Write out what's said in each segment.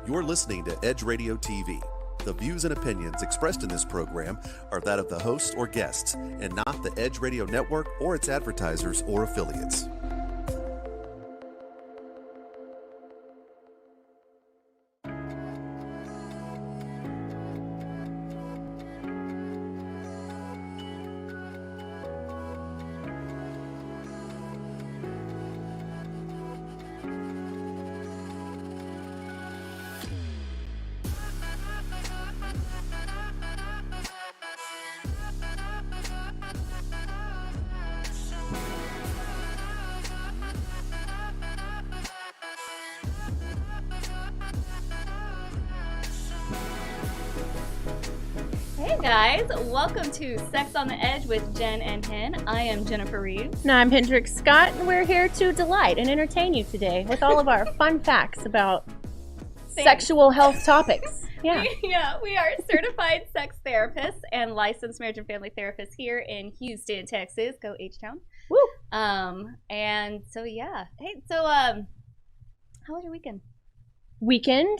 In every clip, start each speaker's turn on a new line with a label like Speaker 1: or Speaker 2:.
Speaker 1: You're listening to Edge Radio TV. The views and opinions expressed in this program are that of the host or guests, and not the Edge Radio Network or its advertisers or affiliates.
Speaker 2: Guys, welcome to Sex on the Edge with Jen and Hen. I am Jennifer Reeves.
Speaker 3: And I'm Hendrix Scott, and we're here to delight and entertain you today with all of our fun facts about sexual health topics.
Speaker 2: Yeah, we are certified sex therapists and licensed marriage and family therapists here in Houston, Texas. Go H-Town.
Speaker 3: Woo!
Speaker 2: And so, yeah. Hey, so, how was your weekend?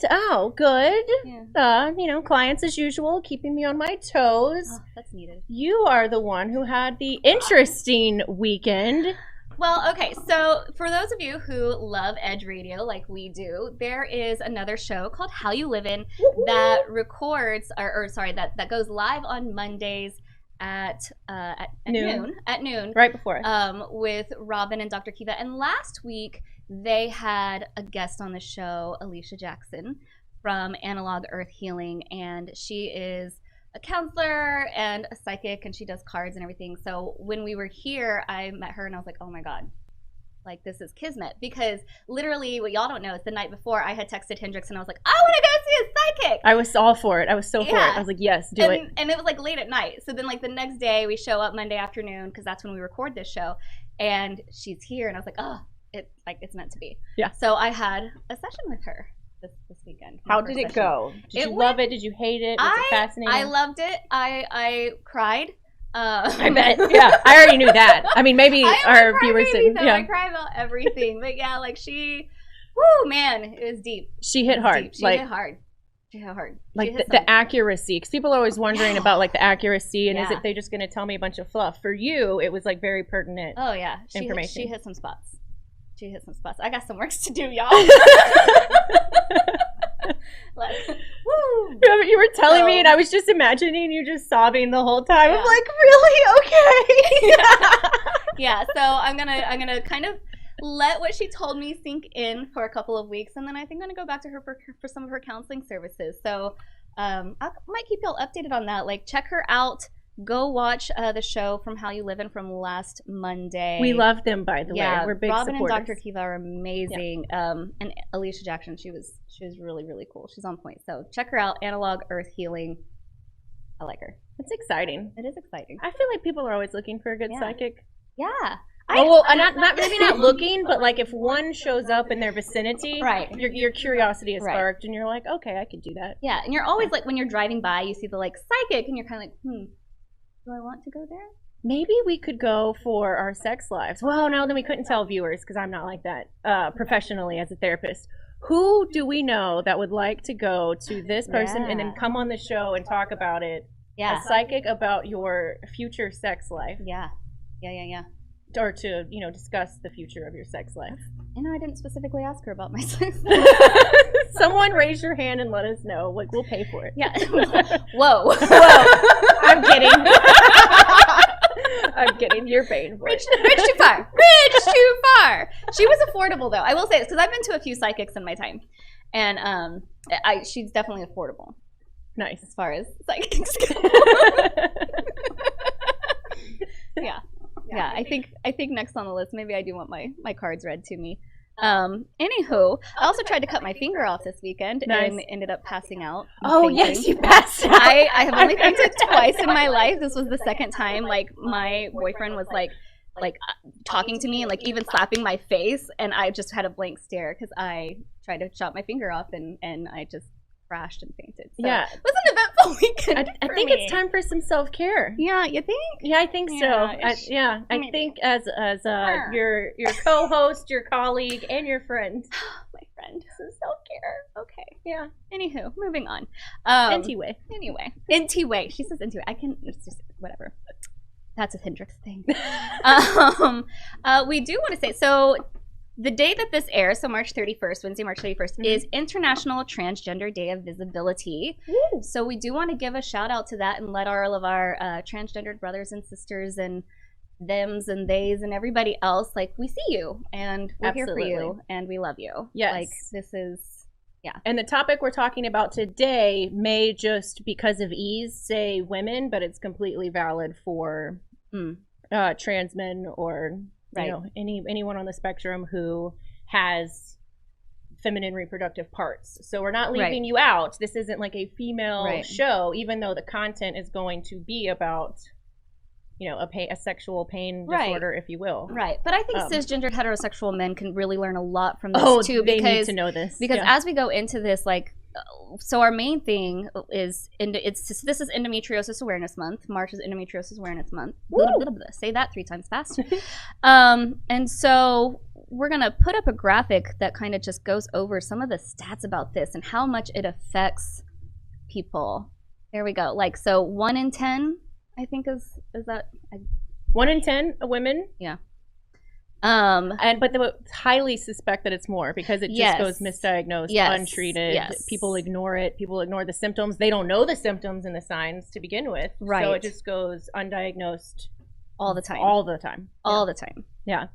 Speaker 3: Oh, good.
Speaker 2: Yeah.
Speaker 3: Clients as usual, keeping me on my toes.
Speaker 2: Oh, that's needed.
Speaker 3: You are the one who had the interesting weekend.
Speaker 2: Well, okay, so for those of you who love Edge Radio like we do, there is another show called How You Livin' that records, that goes live on Mondays at noon. At noon.
Speaker 3: Right before.
Speaker 2: With Robin and Dr. Kiva. And last week, they had a guest on the show, Alicia Jackson from Analog Earth Healing, and she is a counselor and a psychic, and she does cards and everything. So when we were here, I met her and I was like, oh my God, like this is kismet. Because literally, what y'all don't know is the night before I had texted Hendrix and I was like, I want to go see a psychic.
Speaker 3: I was all for it. I was so for it. I was like, yes, do it.
Speaker 2: And it was like late at night. So then like the next day we show up Monday afternoon, because that's when we record this show, and she's here and I was like, oh, it's meant to be.
Speaker 3: Yeah.
Speaker 2: So I had a session with her this weekend.
Speaker 3: How did it go? Did you love it? Did you hate it? Was it fascinating?
Speaker 2: I loved it. I cried.
Speaker 3: I bet. Yeah, I already knew that. I mean, maybe our viewers didn't.
Speaker 2: I cry about everything. But yeah, like woo, man, it was deep.
Speaker 3: She hit hard.
Speaker 2: She hit hard.
Speaker 3: Like the accuracy, because people are always wondering about like the accuracy and is it they just going to tell me a bunch of fluff? For you, it was like very pertinent.
Speaker 2: Oh yeah, information. She hit some spots. I got some work to do, y'all. Woo.
Speaker 3: You were telling me, and I was just imagining you just sobbing the whole time. Yeah. I'm like, really? Okay.
Speaker 2: Yeah. So I'm gonna kind of let what she told me sink in for a couple of weeks, and then I think I'm gonna go back to her for some of her counseling services. So I might keep y'all updated on that. Like, check her out. Go watch the show from How You Livin' from last Monday.
Speaker 3: We love them, by the way. We're big
Speaker 2: Robin
Speaker 3: supporters.
Speaker 2: and Dr. Kiva are amazing. Yeah. And Alicia Jackson, she was really, really cool. She's on point. So check her out, Analog Earth Healing. I like her.
Speaker 3: It's exciting.
Speaker 2: It is exciting.
Speaker 3: I feel like people are always looking for a good psychic.
Speaker 2: Yeah.
Speaker 3: Maybe not looking, but like if one shows up in their vicinity,
Speaker 2: right?
Speaker 3: Your curiosity is sparked, and you're like, okay, I could do that.
Speaker 2: Yeah, and you're always like, when you're driving by, you see the like psychic, and you're kind of like, do I want to go there?
Speaker 3: Maybe we could go for our sex lives. Well, no, then we couldn't tell viewers because I'm not like that professionally as a therapist. Who do we know that would like to go to this person and then come on the show and talk about it?
Speaker 2: Yeah.
Speaker 3: A psychic about your future sex life.
Speaker 2: Yeah.
Speaker 3: Or to, discuss the future of your sex life.
Speaker 2: I didn't specifically ask her about my sex.
Speaker 3: Someone raise your hand and let us know. Like, we'll pay for it.
Speaker 2: Yeah. Whoa.
Speaker 3: I'm kidding. I'm kidding. You're paying for it.
Speaker 2: Rich too far. Rich too far. She was affordable, though. I will say this, because I've been to a few psychics in my time. And she's definitely affordable.
Speaker 3: Nice.
Speaker 2: As far as psychics go. Yeah, I think next on the list, maybe I do want my cards read to me. Anywho, I also tried to cut my finger off this weekend and ended up passing out.
Speaker 3: Oh, yes, you passed out.
Speaker 2: I have only fainted twice in my life. This was the second time. Like, my boyfriend was like talking to me and like even slapping my face, and I just had a blank stare because I tried to chop my finger off and I just crashed and fainted. So
Speaker 3: yeah.
Speaker 2: It was an eventful weekend.
Speaker 3: I think it's time for some self-care.
Speaker 2: Yeah, you think?
Speaker 3: Yeah, I think so. I think as your co-host, your colleague, and your friend.
Speaker 2: My friend. Some self-care. Okay.
Speaker 3: Yeah.
Speaker 2: Anywho, moving on.
Speaker 3: Anyway.
Speaker 2: Anyway. She says anyway. It's just whatever. That's a Hendrix thing. We do want to say, so the day that this airs, so March 31st, Wednesday, March 31st, is International Transgender Day of Visibility.
Speaker 3: Woo.
Speaker 2: So we do want to give a shout out to that and let all of our transgendered brothers and sisters and thems and theys and everybody else, like, we see you and we're
Speaker 3: Absolutely.
Speaker 2: here for you and we love you.
Speaker 3: Yes.
Speaker 2: Like, this is, yeah.
Speaker 3: And the topic we're talking about today may just because of ease say women, but it's completely valid for trans men or you know, anyone on the spectrum who has feminine reproductive parts. So we're not leaving you out. This isn't like a female show, even though the content is going to be about, you know, a sexual pain disorder, if you will.
Speaker 2: Right. But I think cisgendered heterosexual men can really learn a lot from this too.
Speaker 3: They need to know this.
Speaker 2: Because as we go into this, like, so our main thing is, this is Endometriosis Awareness Month. March is Endometriosis Awareness Month. Say that 3 times fast. And so we're going to put up a graphic that kind of just goes over some of the stats about this and how much it affects people. There we go. Like, so 1 in 10, I think is that?
Speaker 3: 1 in 10 women?
Speaker 2: Yeah.
Speaker 3: But they highly suspect that it's more because it just goes misdiagnosed, untreated. People ignore it. People ignore the symptoms. They don't know the symptoms and the signs to begin with.
Speaker 2: Right.
Speaker 3: So it just goes undiagnosed
Speaker 2: all the time.
Speaker 3: All the time.
Speaker 2: All the time.
Speaker 3: Yeah.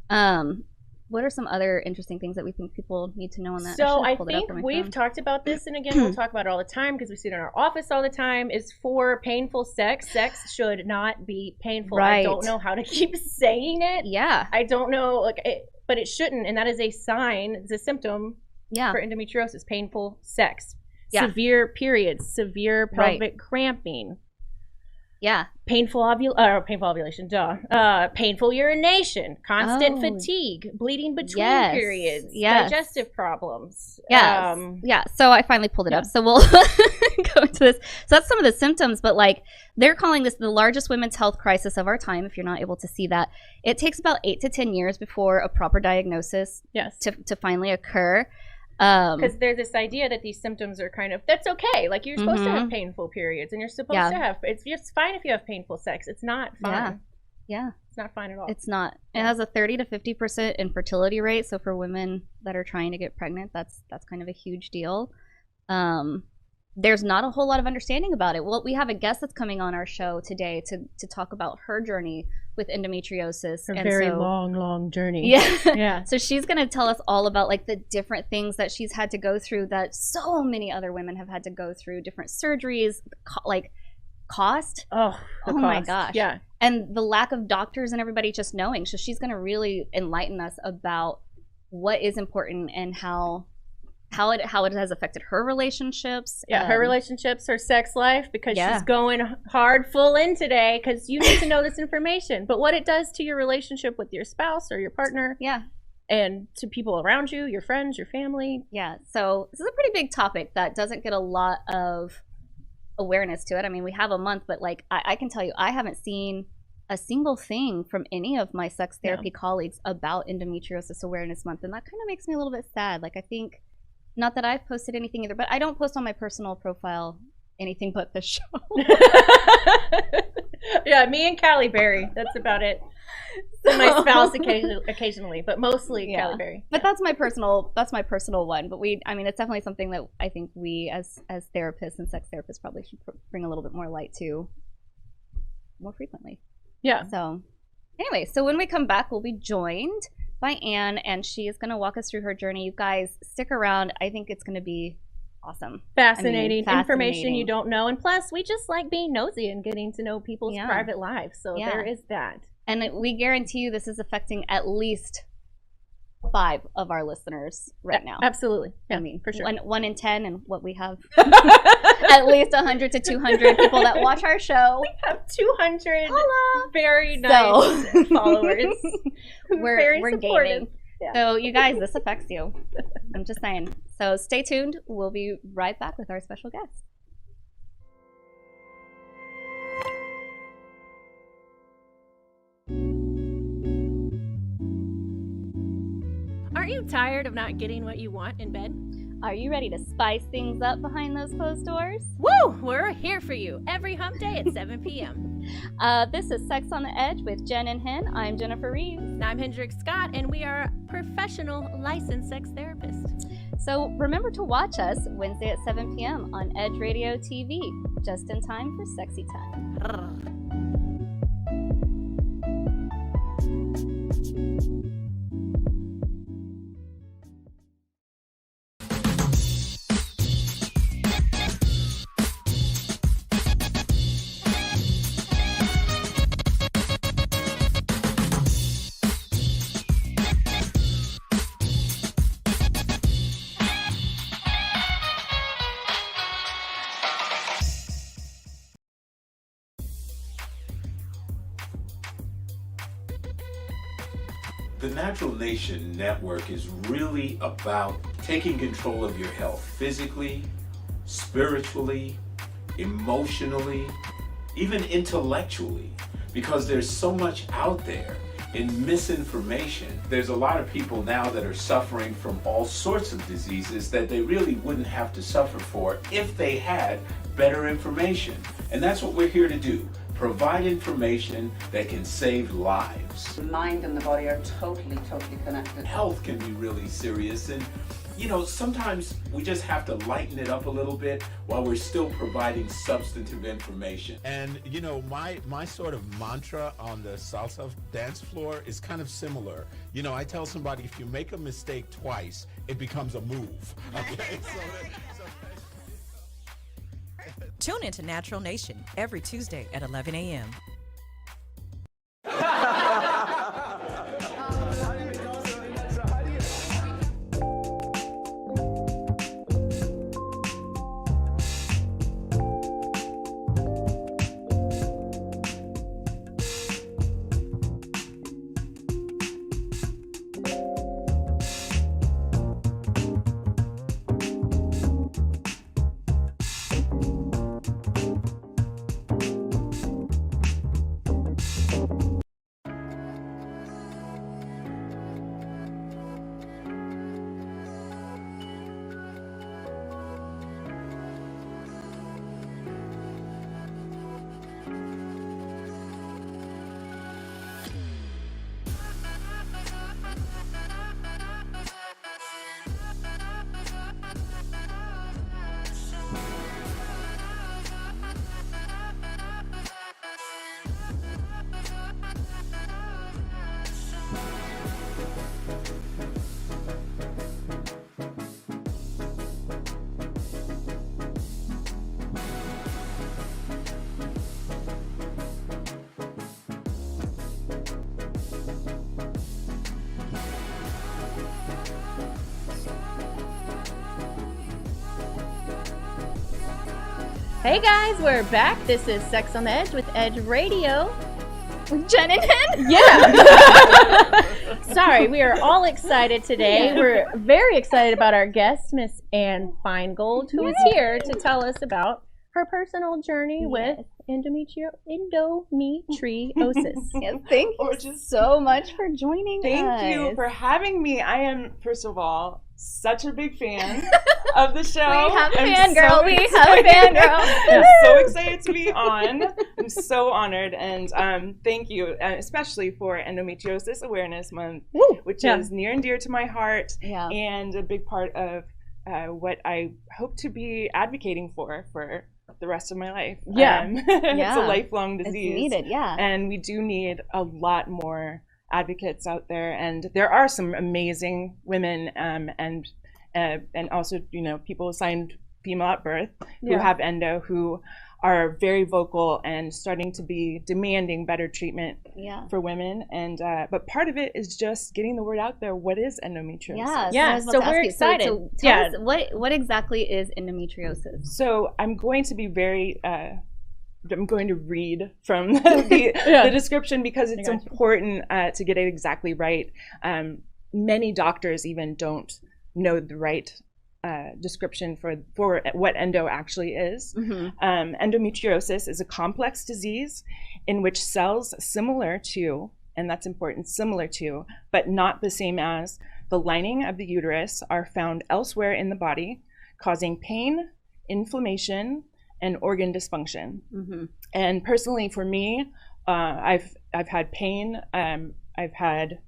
Speaker 2: What are some other interesting things that we think people need to know on that?
Speaker 3: So I think we've talked about this, and again, we'll talk about it all the time because we see it in our office all the time, is for painful sex. Sex should not be painful.
Speaker 2: Right.
Speaker 3: I don't know how to keep saying it.
Speaker 2: Yeah.
Speaker 3: I don't know, but it shouldn't, and that is a sign, it's a symptom for endometriosis, painful sex.
Speaker 2: Yeah.
Speaker 3: Severe periods, severe pelvic cramping.
Speaker 2: Yeah.
Speaker 3: Painful ovulation, painful urination, constant fatigue, bleeding between periods, digestive problems.
Speaker 2: So I finally pulled it up. So we'll go into this. So that's some of the symptoms, but like they're calling this the largest women's health crisis of our time, if you're not able to see that. It takes about 8 to 10 years before a proper diagnosis to finally occur.
Speaker 3: Because there's this idea that these symptoms are kind of, that's okay. Like you're supposed to have painful periods and you're supposed to have, it's just fine if you have painful sex. It's not fun.
Speaker 2: Yeah.
Speaker 3: It's not fine at all.
Speaker 2: It's not. It has a 30 to 50% infertility rate. So for women that are trying to get pregnant, that's kind of a huge deal. There's not a whole lot of understanding about it. Well, we have a guest that's coming on our show today to talk about her journey with endometriosis.
Speaker 3: A very long journey.
Speaker 2: Yeah. So she's going to tell us all about like the different things that she's had to go through that so many other women have had to go through, different surgeries, like cost.
Speaker 3: Oh
Speaker 2: my gosh.
Speaker 3: Yeah.
Speaker 2: And the lack of doctors and everybody just knowing. So she's going to really enlighten us about what is important and how it has affected her relationships.
Speaker 3: Yeah, her relationships, her sex life, because she's going hard full in today because you need to know this information. But what it does to your relationship with your spouse or your partner.
Speaker 2: Yeah.
Speaker 3: And to people around you, your friends, your family.
Speaker 2: Yeah. So this is a pretty big topic that doesn't get a lot of awareness to it. I mean, we have a month, but like I can tell you, I haven't seen a single thing from any of my sex therapy colleagues about Endometriosis Awareness Month. And that kind of makes me a little bit sad. Like I think, not that I've posted anything either, but I don't post on my personal profile anything but this show.
Speaker 3: Yeah, me and Callie Berry. That's about it. So, my spouse occasionally, but mostly Callie Berry.
Speaker 2: But that's my personal one. But it's definitely something that I think we as therapists and sex therapists probably should bring a little bit more light to more frequently.
Speaker 3: Yeah.
Speaker 2: So anyway, so when we come back, we'll be joined by Anne, and she is going to walk us through her journey. You guys, stick around. I think it's going to be awesome.
Speaker 3: Fascinating information you don't know. And plus, we just like being nosy and getting to know people's private lives. So there is that. And
Speaker 2: we guarantee you this is affecting at least 5 of our listeners right now.
Speaker 3: Absolutely. Yeah,
Speaker 2: I mean,
Speaker 3: for sure.
Speaker 2: 1 in 10, and what we have at least 100 to 200 people that watch our show.
Speaker 3: We have 200
Speaker 2: Holla.
Speaker 3: Very nice followers.
Speaker 2: We're gaining. Yeah. So you guys, this affects you. I'm just saying. So stay tuned. We'll be right back with our special guest.
Speaker 3: Aren't you tired of not getting what you want in bed?
Speaker 2: Are you ready to spice things up behind those closed doors?
Speaker 3: Woo! We're here for you every hump day at 7 p.m.
Speaker 2: This is Sex on the Edge with Jen and Hen. I'm Jennifer Reeves.
Speaker 3: And I'm Hendrik Scott, and we are professional licensed sex therapists.
Speaker 2: So remember to watch us Wednesday at 7 p.m. on Edge Radio TV, just in time for sexy time.
Speaker 4: The Natural Nation Network is really about taking control of your health physically, spiritually, emotionally, even intellectually, because there's so much out there in misinformation. There's a lot of people now that are suffering from all sorts of diseases that they really wouldn't have to suffer for if they had better information. And that's what we're here to do. Provide information that can save lives.
Speaker 5: The mind and the body are totally connected.
Speaker 4: Health can be really serious, and sometimes we just have to lighten it up a little bit while we're still providing substantive information.
Speaker 6: And my sort of mantra on the salsa dance floor is kind of similar. I tell somebody, if you make a mistake twice, it becomes a move. Okay?
Speaker 7: Tune into Natural Nation every Tuesday at 11 a.m.
Speaker 3: Hey guys, we're back. This is Sex on the Edge with Edge Radio.
Speaker 2: Jen and Hen?
Speaker 3: Yeah. Sorry, we are all excited today. Yeah. We're very excited about our guest, Miss Anne Finegold, who is here to tell us about her personal journey with endometriosis.
Speaker 2: Yes, thank you so much for joining us.
Speaker 8: Thank you for having me. I am, first of all, such a big fan of the show.
Speaker 2: We have a fangirl.
Speaker 8: I'm so excited to be on. I'm so honored, and thank you, especially for Endometriosis Awareness Month, which is near and dear to my heart, and a big part of what I hope to be advocating for the rest of my life. It's a lifelong disease.
Speaker 2: It's needed,
Speaker 8: and we do need a lot more advocates out there, and there are some amazing women and also people assigned female at birth who have endo, who are very vocal and starting to be demanding better treatment for women. And but part of it is just getting the word out there. What is endometriosis?
Speaker 3: So we're excited.
Speaker 2: So tell us, what exactly is endometriosis?
Speaker 8: So I'm going to be very I'm going to read from the description because it's important to get it exactly right. Many doctors even don't know the right description for what endo actually is. Endometriosis is a complex disease in which cells similar to, and that's important, similar to, but not the same as, the lining of the uterus are found elsewhere in the body, causing pain, inflammation, and organ dysfunction. And personally, for me, I've had pain. I've had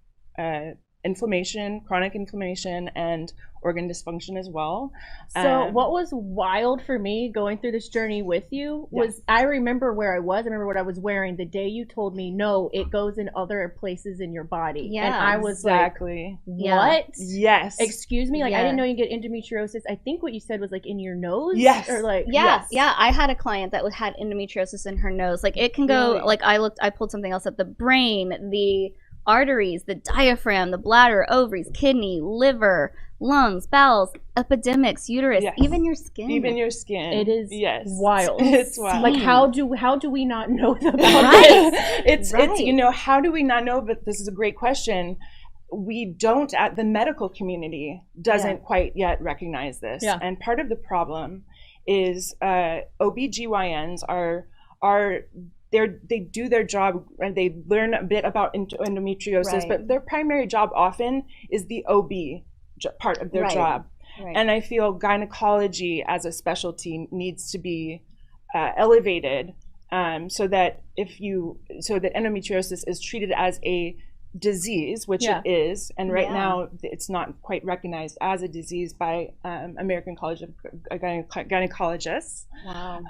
Speaker 8: inflammation, chronic inflammation, and organ dysfunction as well.
Speaker 3: So what was wild for me going through this journey with you was I remember where I was. I remember what I was wearing the day you told me, no, it goes in other places in your body.
Speaker 2: Yeah,
Speaker 3: and I was
Speaker 8: exactly.
Speaker 3: Like, what?
Speaker 8: Yes.
Speaker 3: Excuse me? Like, I didn't know you get endometriosis. I think what you said was like in your nose?
Speaker 8: Yes.
Speaker 3: Or like,
Speaker 2: Yeah, I had a client that had endometriosis in her nose. Like, it can go, like, I pulled something else up, the brain, the arteries, the diaphragm, the bladder, ovaries, kidney, liver, lungs, bowels, epidemics, uterus, even your skin.
Speaker 8: Even your skin.
Speaker 3: It is wild.
Speaker 8: It's wild.
Speaker 3: Like, how do we not know about this?
Speaker 8: It's you know, how do we not know? But this is a great question. We don't, at the medical community doesn't quite yet recognize this. And part of the problem is OBGYNs they do their job and they learn a bit about endometriosis, but their primary job often is the OB part of their job. And I feel gynecology as a specialty needs to be elevated so that endometriosis is treated as a disease, which it is, and right now it's not quite recognized as a disease by American College of Gynecologists.
Speaker 2: Wow.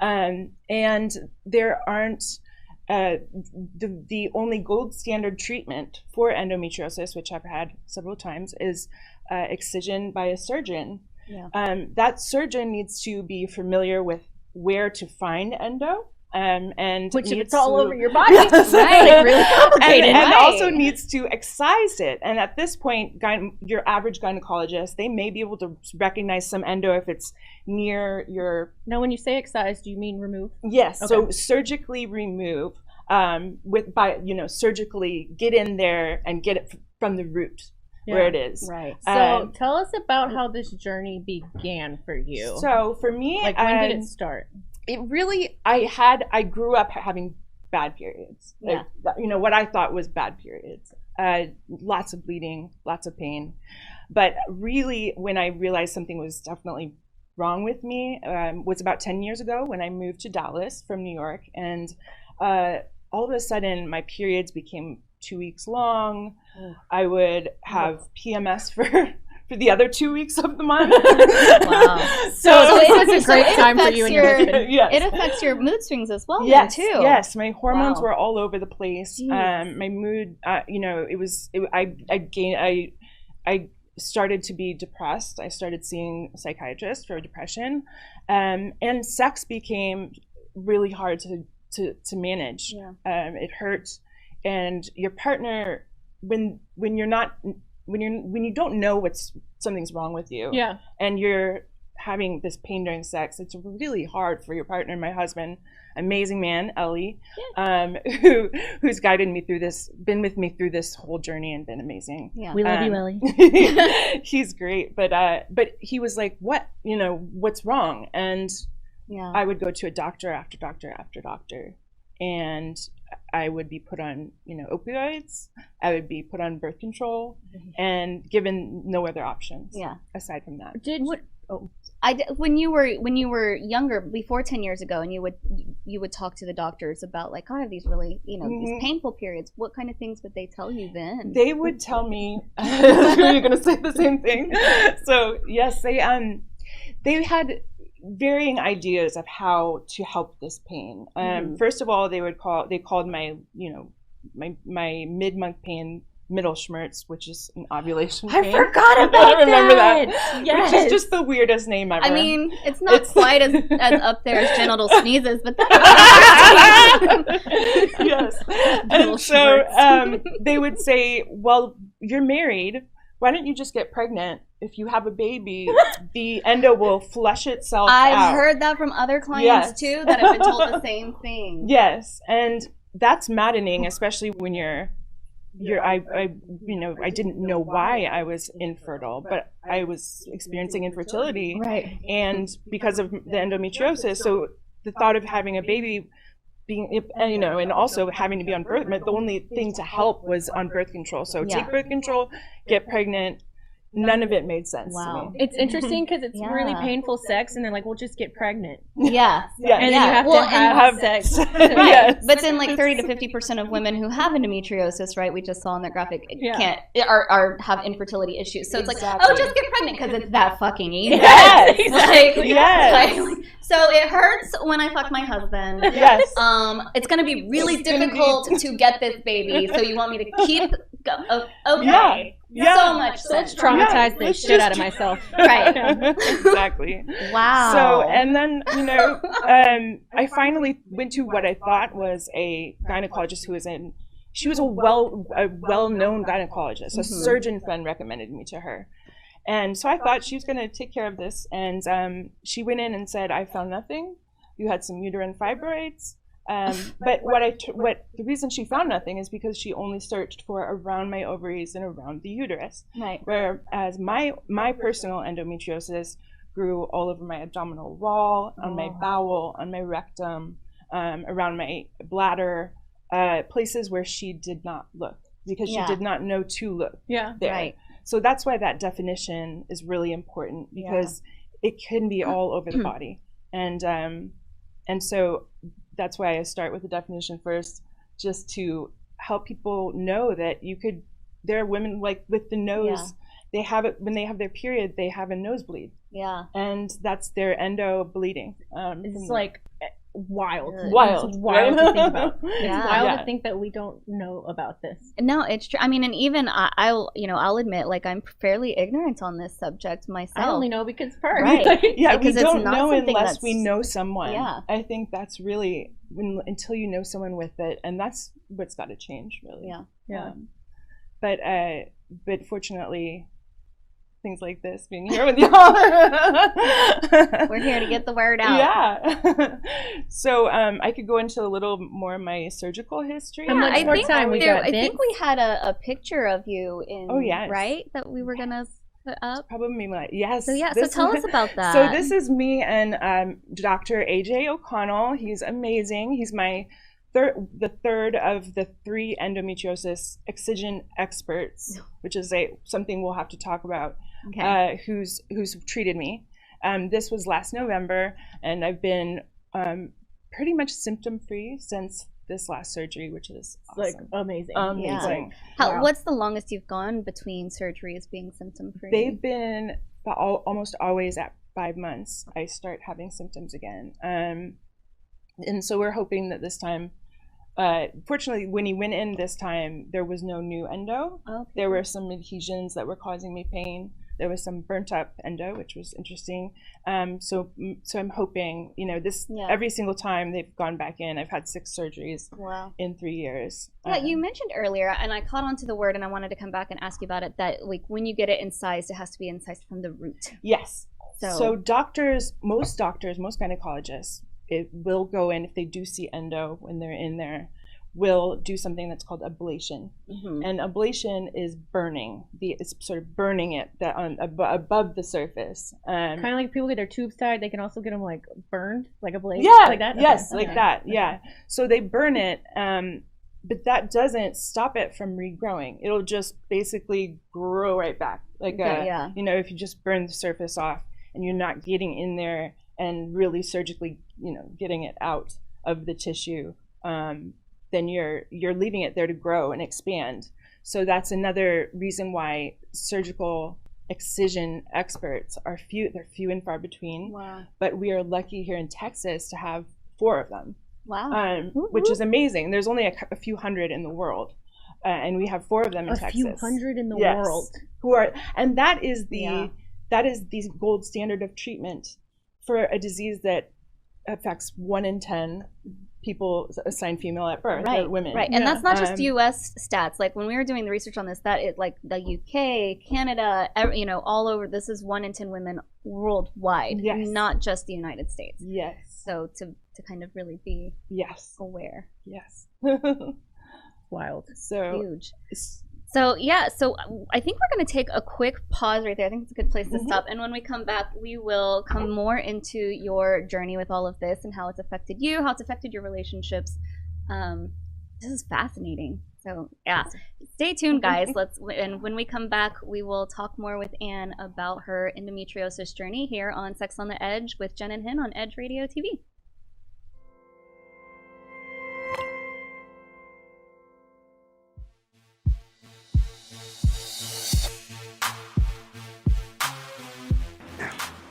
Speaker 8: And there aren't the only gold standard treatment for endometriosis, which I've had several times, is excision by a surgeon. That surgeon needs to be familiar with where to find endo. And
Speaker 3: which if it's all over your body, like really complicated,
Speaker 8: and also needs to excise it. And at this point, your average gynecologist, they may be able to recognize some endo if it's near your.
Speaker 3: Now, when you say excise, do you mean remove?
Speaker 8: Yes. Okay. So surgically remove, surgically get in there and get it from the root where it is.
Speaker 3: Right. So tell us about how this journey began for you.
Speaker 8: So for me,
Speaker 3: like when did it start?
Speaker 8: It really, I grew up having bad periods.
Speaker 2: Yeah.
Speaker 8: What I thought was bad periods. Lots of bleeding, lots of pain. But really, when I realized something was definitely wrong with me, was about 10 years ago when I moved to Dallas from New York. And all of a sudden, my periods became 2 weeks long. I would have PMS for the other 2 weeks of the month.
Speaker 2: Wow.
Speaker 3: So it was a great time for you and your husband.
Speaker 2: It affects your mood swings as well,
Speaker 8: yes,
Speaker 2: too.
Speaker 8: Yes, my hormones were all over the place. My mood, I started to be depressed. I started seeing a psychiatrist for depression, and sex became really hard to manage. It hurt, and your partner, when you don't know something's wrong with you, and you're having this pain during sex, it's really hard for your partner. My husband, amazing man, Ellie, who's guided me through this, been with me through this whole journey, and been amazing.
Speaker 3: We love you, Ellie.
Speaker 8: He's great, but he was like, what's wrong? And I would go to a doctor after doctor after doctor, and I would be put on, opioids. I would be put on birth control, and given no other options. Aside from that.
Speaker 2: When you were younger, before 10 years ago, and you would talk to the doctors about, like, I have these really, these painful periods. What kind of things would they tell you then?
Speaker 8: They would tell me. You're going to say the same thing. So yes, they had varying ideas of how to help this pain. First of all, they called my my mid-month pain Mittelschmerz, which is an ovulation pain.
Speaker 3: I forgot about
Speaker 8: remember that.
Speaker 3: Yes.
Speaker 8: Which is just the weirdest name ever.
Speaker 2: I mean, it's not quite as up there as genital sneezes, but that's
Speaker 8: yes. And so they would say, well, you're married. Why don't you just get pregnant? If you have a baby, the endo will flush itself out.
Speaker 2: I've heard that from other clients too, that have been told the same thing.
Speaker 8: Yes, and that's maddening, especially when I didn't know why I was infertile, but I was experiencing infertility,
Speaker 3: right?
Speaker 8: And because of the endometriosis, so the thought of having a baby, and also having to be on birth, the only thing to help was on birth control. So take birth control, get pregnant, None of it made sense to
Speaker 2: Wow.
Speaker 8: me.
Speaker 3: It's interesting because it's really
Speaker 2: Yeah.
Speaker 3: painful sex, and they're like, "Well, just get pregnant."
Speaker 2: Yeah.
Speaker 8: Yeah.
Speaker 3: And then
Speaker 2: Yeah.
Speaker 3: you have
Speaker 2: Well,
Speaker 3: to
Speaker 2: and
Speaker 3: have sex.
Speaker 2: Right.
Speaker 8: Yes.
Speaker 2: But then like 30 to 50% of women who have endometriosis, right, we just saw in that graphic,
Speaker 3: Yeah.
Speaker 2: can't are have infertility issues. So it's like,
Speaker 8: Exactly.
Speaker 2: oh, just get pregnant because it's that fucking easy.
Speaker 8: Yes.
Speaker 2: Like,
Speaker 8: Yes.
Speaker 2: like, so it hurts when I fuck my husband.
Speaker 8: Yes.
Speaker 2: It's gonna be really
Speaker 8: It's gonna be-
Speaker 2: difficult to get this baby. So you want me to keep okay.
Speaker 8: Yeah. Yeah.
Speaker 2: So much
Speaker 3: So let's
Speaker 2: sense.
Speaker 3: traumatize the
Speaker 8: let's
Speaker 3: shit out
Speaker 8: just-
Speaker 3: of myself.
Speaker 2: Right.
Speaker 8: Exactly.
Speaker 2: Wow.
Speaker 8: So, and then, I finally went to what I thought was a gynecologist who was she was a well-known gynecologist. A surgeon friend recommended me to her. And so I thought she was going to take care of this. And she went in and said, I found nothing. You had some uterine fibroids. But the reason she found nothing is because she only searched for around my ovaries and around the uterus.
Speaker 2: Right.
Speaker 8: Whereas my personal endometriosis grew all over my abdominal wall, on my bowel, on my rectum, around my bladder, places where she did not look because she did not know to look
Speaker 3: Yeah.
Speaker 8: there.
Speaker 2: Right.
Speaker 8: So that's why that definition is really important because it can be all over the body. And so that's why I start with the definition first, just to help people know that there are women like with the nose, they have it when they have their period, they have a nosebleed.
Speaker 2: Yeah.
Speaker 8: And that's their endo bleeding.
Speaker 3: It's like wild.
Speaker 8: Wild.
Speaker 3: It's wild to think about.
Speaker 2: Yeah.
Speaker 3: It's wild
Speaker 8: Yeah.
Speaker 3: to think that we don't know about this.
Speaker 2: No, it's true. I mean, and even I'll admit, like, I'm fairly ignorant on this subject myself.
Speaker 3: I only know because first.
Speaker 2: Right.
Speaker 8: Yeah, we
Speaker 2: Because it's
Speaker 8: don't
Speaker 2: not
Speaker 8: know
Speaker 2: something
Speaker 8: unless
Speaker 2: that's-
Speaker 8: we know someone.
Speaker 2: Yeah.
Speaker 8: I think that's really until you know someone with it, and that's what's got to change, really.
Speaker 2: Yeah.
Speaker 3: Yeah.
Speaker 8: But fortunately, things like this, being here with y'all,
Speaker 2: We're here to get the word out.
Speaker 8: Yeah. So I could go into a little more of my surgical history.
Speaker 3: How much more time we got,
Speaker 2: I think
Speaker 3: Vince?
Speaker 2: we had a picture of you in.
Speaker 8: Oh, yes.
Speaker 2: Right, that we were gonna put up.
Speaker 8: Probably like yes.
Speaker 2: So
Speaker 8: this
Speaker 2: tell
Speaker 8: one-
Speaker 2: us about that.
Speaker 8: So this is me and Dr. AJ O'Connell. He's amazing. He's my the third of the 3 endometriosis excision experts, which is something we'll have to talk about.
Speaker 2: Okay.
Speaker 8: Who's treated me. This was last November, and I've been pretty much symptom free since this last surgery, which is awesome.
Speaker 3: Like amazing.
Speaker 8: Amazing.
Speaker 2: What's the longest you've gone between surgeries being symptom free?
Speaker 8: They've been almost always at 5 months. I start having symptoms again, and so we're hoping that this time. Fortunately, when he went in this time, there was no new endo.
Speaker 2: Okay.
Speaker 8: There were some adhesions that were causing me pain. There was some burnt up endo, which was interesting. So I'm hoping, every single time they've gone back in, I've had 6 surgeries in 3 years.
Speaker 2: Yeah, you mentioned earlier, and I caught on to the word, and I wanted to come back and ask you about it, that like when you get it incised, it has to be incised from the root.
Speaker 8: Yes. So most gynecologists, it will go in if they do see endo when they're in there, will do something that's called ablation. And ablation is burning. It's sort of burning it above the surface.
Speaker 3: Kind of like people get their tubes tied, they can also get them like burned, like a blade.
Speaker 8: Yeah,
Speaker 3: like that.
Speaker 8: yes,
Speaker 3: Okay.
Speaker 8: like that. Yeah. So they burn it, but that doesn't stop it from regrowing. It'll just basically grow right back. Like if you just burn the surface off and you're not getting in there and really surgically, getting it out of the tissue, then you're leaving it there to grow and expand. So that's another reason why surgical excision experts are few. They're few and far between.
Speaker 2: Wow.
Speaker 8: But we are lucky here in Texas to have 4 of them.
Speaker 2: Wow.
Speaker 8: Which is amazing. There's only a few hundred in the world, and we have 4 of them in Texas.
Speaker 3: A few hundred in the
Speaker 8: Yes.
Speaker 3: world.
Speaker 8: And that is the gold standard of treatment for a disease that affects 1 in 10 people assigned female at birth,
Speaker 2: Right,
Speaker 8: women.
Speaker 2: right, and that's not just U.S. stats. Like when we were doing the research on this, that it like the U.K., Canada, all over. This is 1 in 10 women worldwide, not just the United States.
Speaker 8: Yes.
Speaker 2: So to kind of really be aware.
Speaker 8: Yes.
Speaker 3: Wild.
Speaker 8: So
Speaker 2: huge. So I think we're going to take a quick pause right there. I think it's a good place to stop. And when we come back, we will come more into your journey with all of this and how it's affected you, how it's affected your relationships. This is fascinating. So yeah, stay tuned, guys. And when we come back, we will talk more with Anne about her endometriosis journey here on Sex on the Edge with Jen Hen on Edge Radio TV.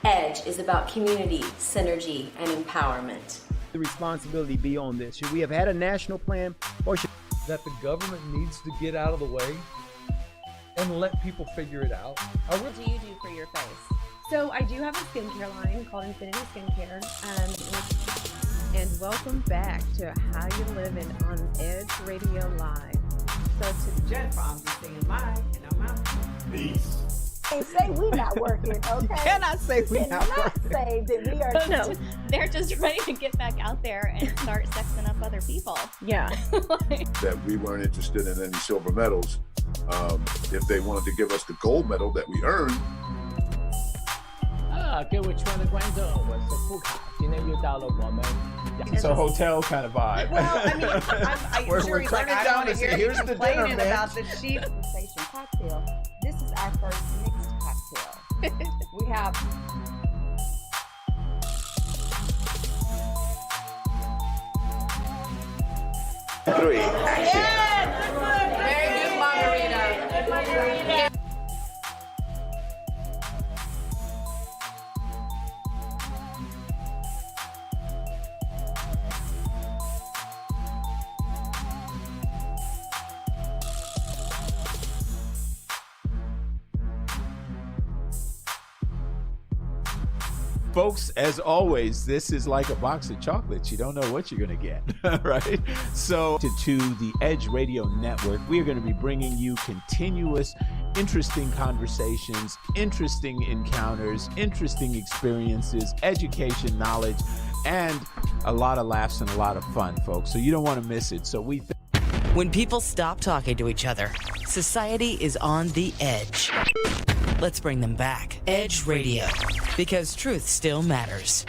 Speaker 9: Edge is about community, synergy, and empowerment.
Speaker 10: The responsibility be on this? Should we have had a national plan, or should
Speaker 11: that the government needs to get out of the way and let people figure it out?
Speaker 2: What do you do for your face?
Speaker 3: So I do have a skincare line called Infinity Skincare, and welcome back to How You Living on Edge Radio Live. So to Jennifer, I'm just saying bye, and I'm out.
Speaker 6: Peace.
Speaker 12: Can't say we not working, okay?
Speaker 10: You cannot say we not working.
Speaker 12: Say that we are.
Speaker 2: No, they're just ready to get back out there and start sexing up other people.
Speaker 3: Yeah.
Speaker 13: That we weren't interested in any silver medals. If they wanted to give us the gold medal that we earned.
Speaker 10: 给我穿的观众，我是富卡，今天又到了我们。
Speaker 6: It's a hotel kind of vibe.
Speaker 5: Well, I mean, I'm
Speaker 6: We're
Speaker 5: sure he's like,
Speaker 6: turning
Speaker 5: I
Speaker 6: down
Speaker 5: don't want
Speaker 6: to
Speaker 5: to
Speaker 6: say,
Speaker 5: hear you
Speaker 6: "Here's the dinner,
Speaker 5: complaining
Speaker 6: man."
Speaker 5: about the cheap sensation cocktail. This is our first mixed cocktail. We have.
Speaker 13: Three.
Speaker 5: Very good margarita. Good margarita.
Speaker 6: Folks, as always, this is like a box of chocolates. You don't know what you're going to get, right? So to the Edge Radio Network, we are going to be bringing you continuous, interesting conversations, interesting encounters, interesting experiences, education, knowledge, and a lot of laughs and a lot of fun, folks. So you don't want to miss it. So
Speaker 14: when people stop talking to each other, society is on the edge. Let's bring them back. Edge Radio, because truth still matters.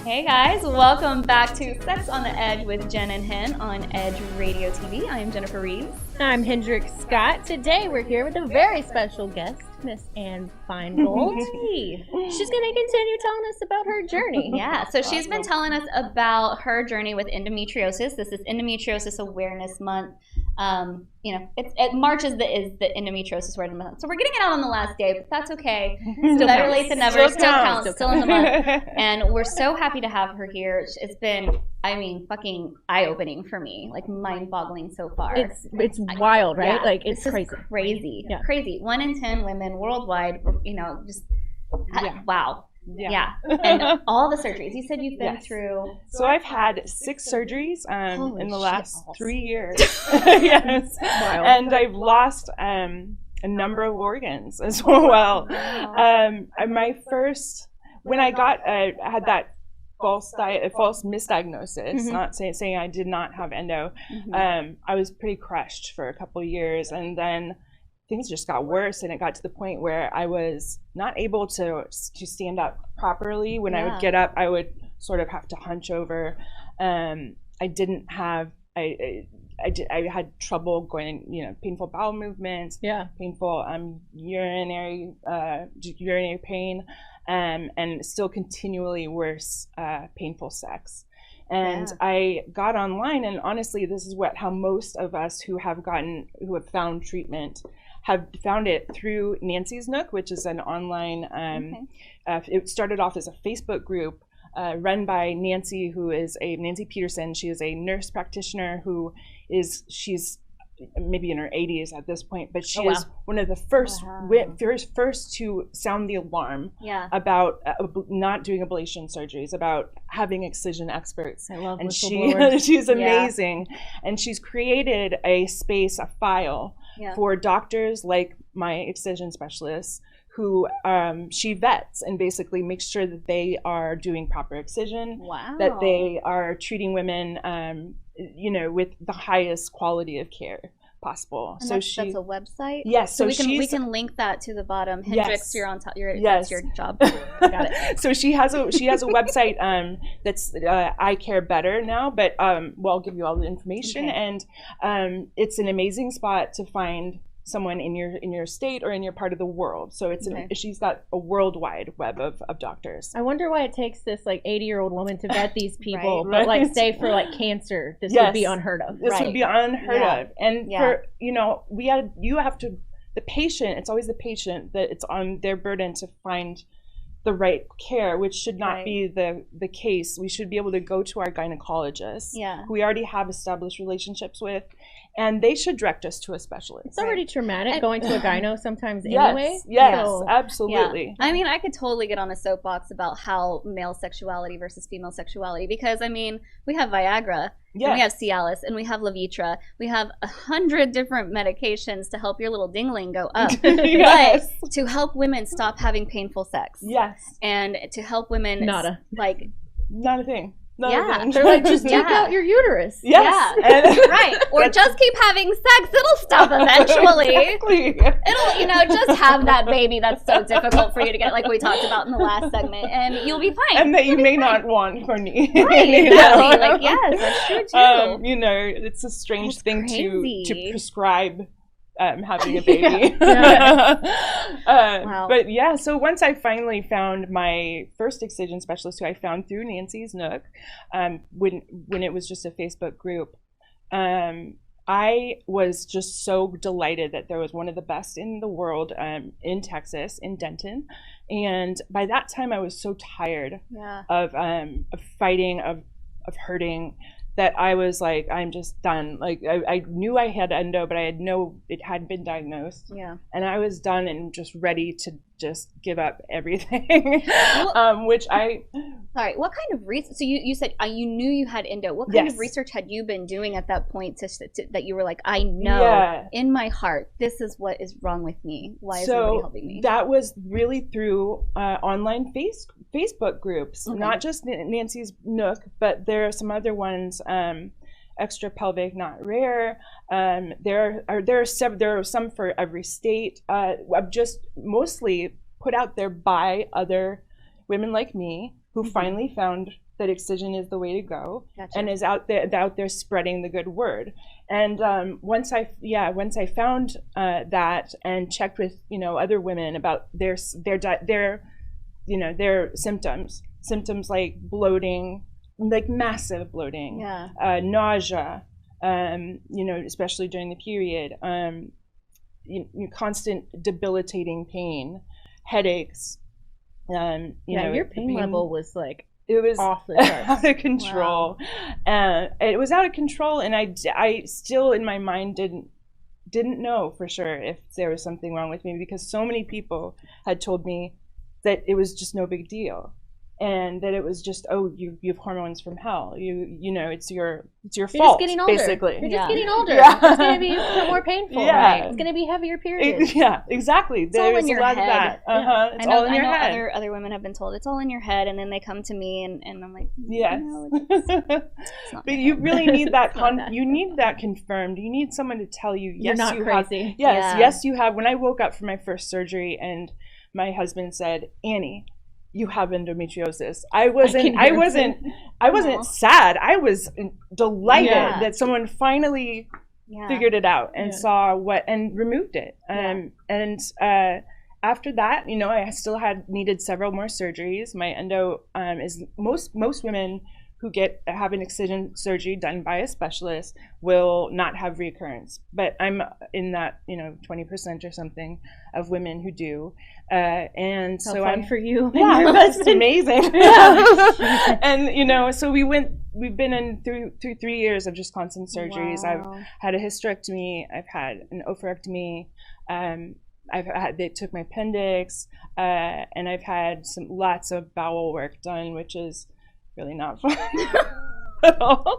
Speaker 2: Hey guys, welcome back to Sex on the Edge with Jen and Hen on Edge Radio TV. I am Jennifer Reeves.
Speaker 3: I'm Hendrik Scott. Today we're here with a very special guest, Miss Anne Finegold. She's going to continue telling us about her journey.
Speaker 2: Yeah, so she's been telling us about her journey with endometriosis. This is Endometriosis Awareness Month. March is the Endometriosis Awareness Month. So we're getting it out on the last day, but that's okay. Still better late than never. Still counts. Still in the month. And we're so happy to have her here. It's been, fucking eye-opening for me. Like, mind-boggling so far.
Speaker 3: It's wild, right?
Speaker 2: Yeah,
Speaker 3: like, it's crazy.
Speaker 2: Crazy.
Speaker 3: Yeah.
Speaker 2: Crazy. 1 in 10 women worldwide, wow.
Speaker 8: Yeah.
Speaker 2: And all the surgeries. You said you've been through.
Speaker 8: So I've had 6 surgeries in the last 3 years. Yes. Wow. And I've lost a number of organs as well. My first, when I had that false misdiagnosis, not saying I did not have endo, I was pretty crushed for a couple of years, and then things just got worse, and it got to the point where I was not able to stand up properly. When I would get up, I would sort of have to hunch over. I had trouble going, painful bowel movements, painful urinary pain, and still continually worse painful sex. And I got online, and honestly, this is how most of us who have found treatment have found it, through Nancy's Nook, which is an online, it started off as a Facebook group run by Nancy, Nancy Peterson. She is a nurse practitioner she's maybe in her 80s at this point, but she is one of the first to sound the alarm about not doing ablation surgeries, about having excision experts.
Speaker 3: I love
Speaker 8: and
Speaker 3: whistleblowers.
Speaker 8: she's amazing, and she's created a file for doctors like my excision specialists who she vets and basically makes sure that they are doing proper excision, that they are treating women with the highest quality of care possible.
Speaker 2: And
Speaker 8: so
Speaker 2: that's a website?
Speaker 8: Yes.
Speaker 2: So we can link that to the bottom. Hendrix, you're on top. That's your job. Got it.
Speaker 8: So she has a website that's I Care Better now, but I'll give you all the information.
Speaker 2: Okay.
Speaker 8: And it's an amazing spot to find someone in your state or in your part of the world. So she's got a worldwide web of doctors.
Speaker 3: I wonder why it takes this 80-year-old woman to vet these people, but say for cancer, this would be unheard of.
Speaker 8: This would be unheard of. And for the patient, it's always the patient that it's on their burden to find the right care, which should not be the case. We should be able to go to our gynecologists who we already have established relationships with, and they should direct us to a specialist.
Speaker 3: It's already traumatic going to a gyno sometimes anyway.
Speaker 8: Yes, absolutely.
Speaker 2: Yeah. I mean, I could totally get on a soapbox about how male sexuality versus female sexuality, because I mean, we have Viagra, and we have Cialis, and we have Levitra. We have 100 different medications to help your little dingling go up. But to help women stop having painful sex.
Speaker 8: Yes.
Speaker 2: And to help women
Speaker 8: not a thing.
Speaker 3: They're like, just take out your uterus.
Speaker 8: Yes.
Speaker 2: Yeah. Right. Or just keep having sex. It'll stop eventually.
Speaker 8: Exactly.
Speaker 2: It'll, just have that baby that's so difficult for you to get, like we talked about in the last segment, and you'll be fine.
Speaker 8: And that you may not want for me.
Speaker 2: Right, exactly. Yes, that's true too.
Speaker 8: It's a strange thing to prescribe having a baby.
Speaker 2: Wow.
Speaker 8: But so once I finally found my first excision specialist, who I found through Nancy's Nook, when it was just a Facebook group, I was just so delighted that there was one of the best in the world in Texas, in Denton. And by that time, I was so tired of fighting, of hurting, that I was like, I'm just done. Like, I knew I had endo, but it hadn't been diagnosed.
Speaker 2: Yeah.
Speaker 8: And I was done and just ready to just give up everything.
Speaker 2: Sorry, what kind of research? So you said you knew you had endo. What kind of research had you been doing at that point that you were like, I know in my heart, this is what is wrong with me. Why is nobody helping me?
Speaker 8: That was really through online Facebook groups, not just Nancy's Nook, but there are some other ones. Extra pelvic, not rare. There are some for every state. I've just mostly put out there by other women like me who finally found that excision is the way to go, and is out there spreading the good word. And once I found that and checked with other women about their symptoms like bloating, like massive bloating, nausea, especially during the period, constant debilitating pain, headaches.
Speaker 3: Your pain level was like,
Speaker 8: it was
Speaker 3: off the charts.
Speaker 8: out of control.
Speaker 2: Wow.
Speaker 8: It was out of control, and I still in my mind didn't know for sure if there was something wrong with me, because so many people had told me that it was just no big deal, and that it was just, you have hormones from hell. It's your
Speaker 3: You're
Speaker 8: fault.
Speaker 3: Just getting older.
Speaker 8: Basically.
Speaker 3: You're just getting older.
Speaker 8: Yeah.
Speaker 3: It's going to be more painful.
Speaker 8: Yeah.
Speaker 3: Right? It's going to be heavier periods.
Speaker 8: Exactly.
Speaker 2: It's all in your head.
Speaker 8: It's all in your head.
Speaker 2: Other women have been told it's all in your head, and then they come to me, and I'm like,
Speaker 8: yes.
Speaker 2: It's not
Speaker 8: but you really need that. You need that confirmed. You need someone to tell you, yes,
Speaker 3: you're not
Speaker 8: you
Speaker 3: crazy.
Speaker 8: have. Yes, you have. When I woke up from my first surgery, and my husband said, "Annie, you have endometriosis." I wasn't sad. I was delighted that someone finally figured it out and saw and removed it. After that, I still needed several more surgeries. My endo is most women who have an excision surgery done by a specialist will not have recurrence. But I'm in that 20% or something of women who do, and
Speaker 3: How
Speaker 8: so
Speaker 3: fun for you.
Speaker 8: Yeah, that's amazing. Yeah. And so we've been through 3 years of just constant surgeries.
Speaker 2: Wow.
Speaker 8: I've had a hysterectomy. I've had an oophorectomy. They took my appendix, and I've had lots of bowel work done, which is really not fun at all.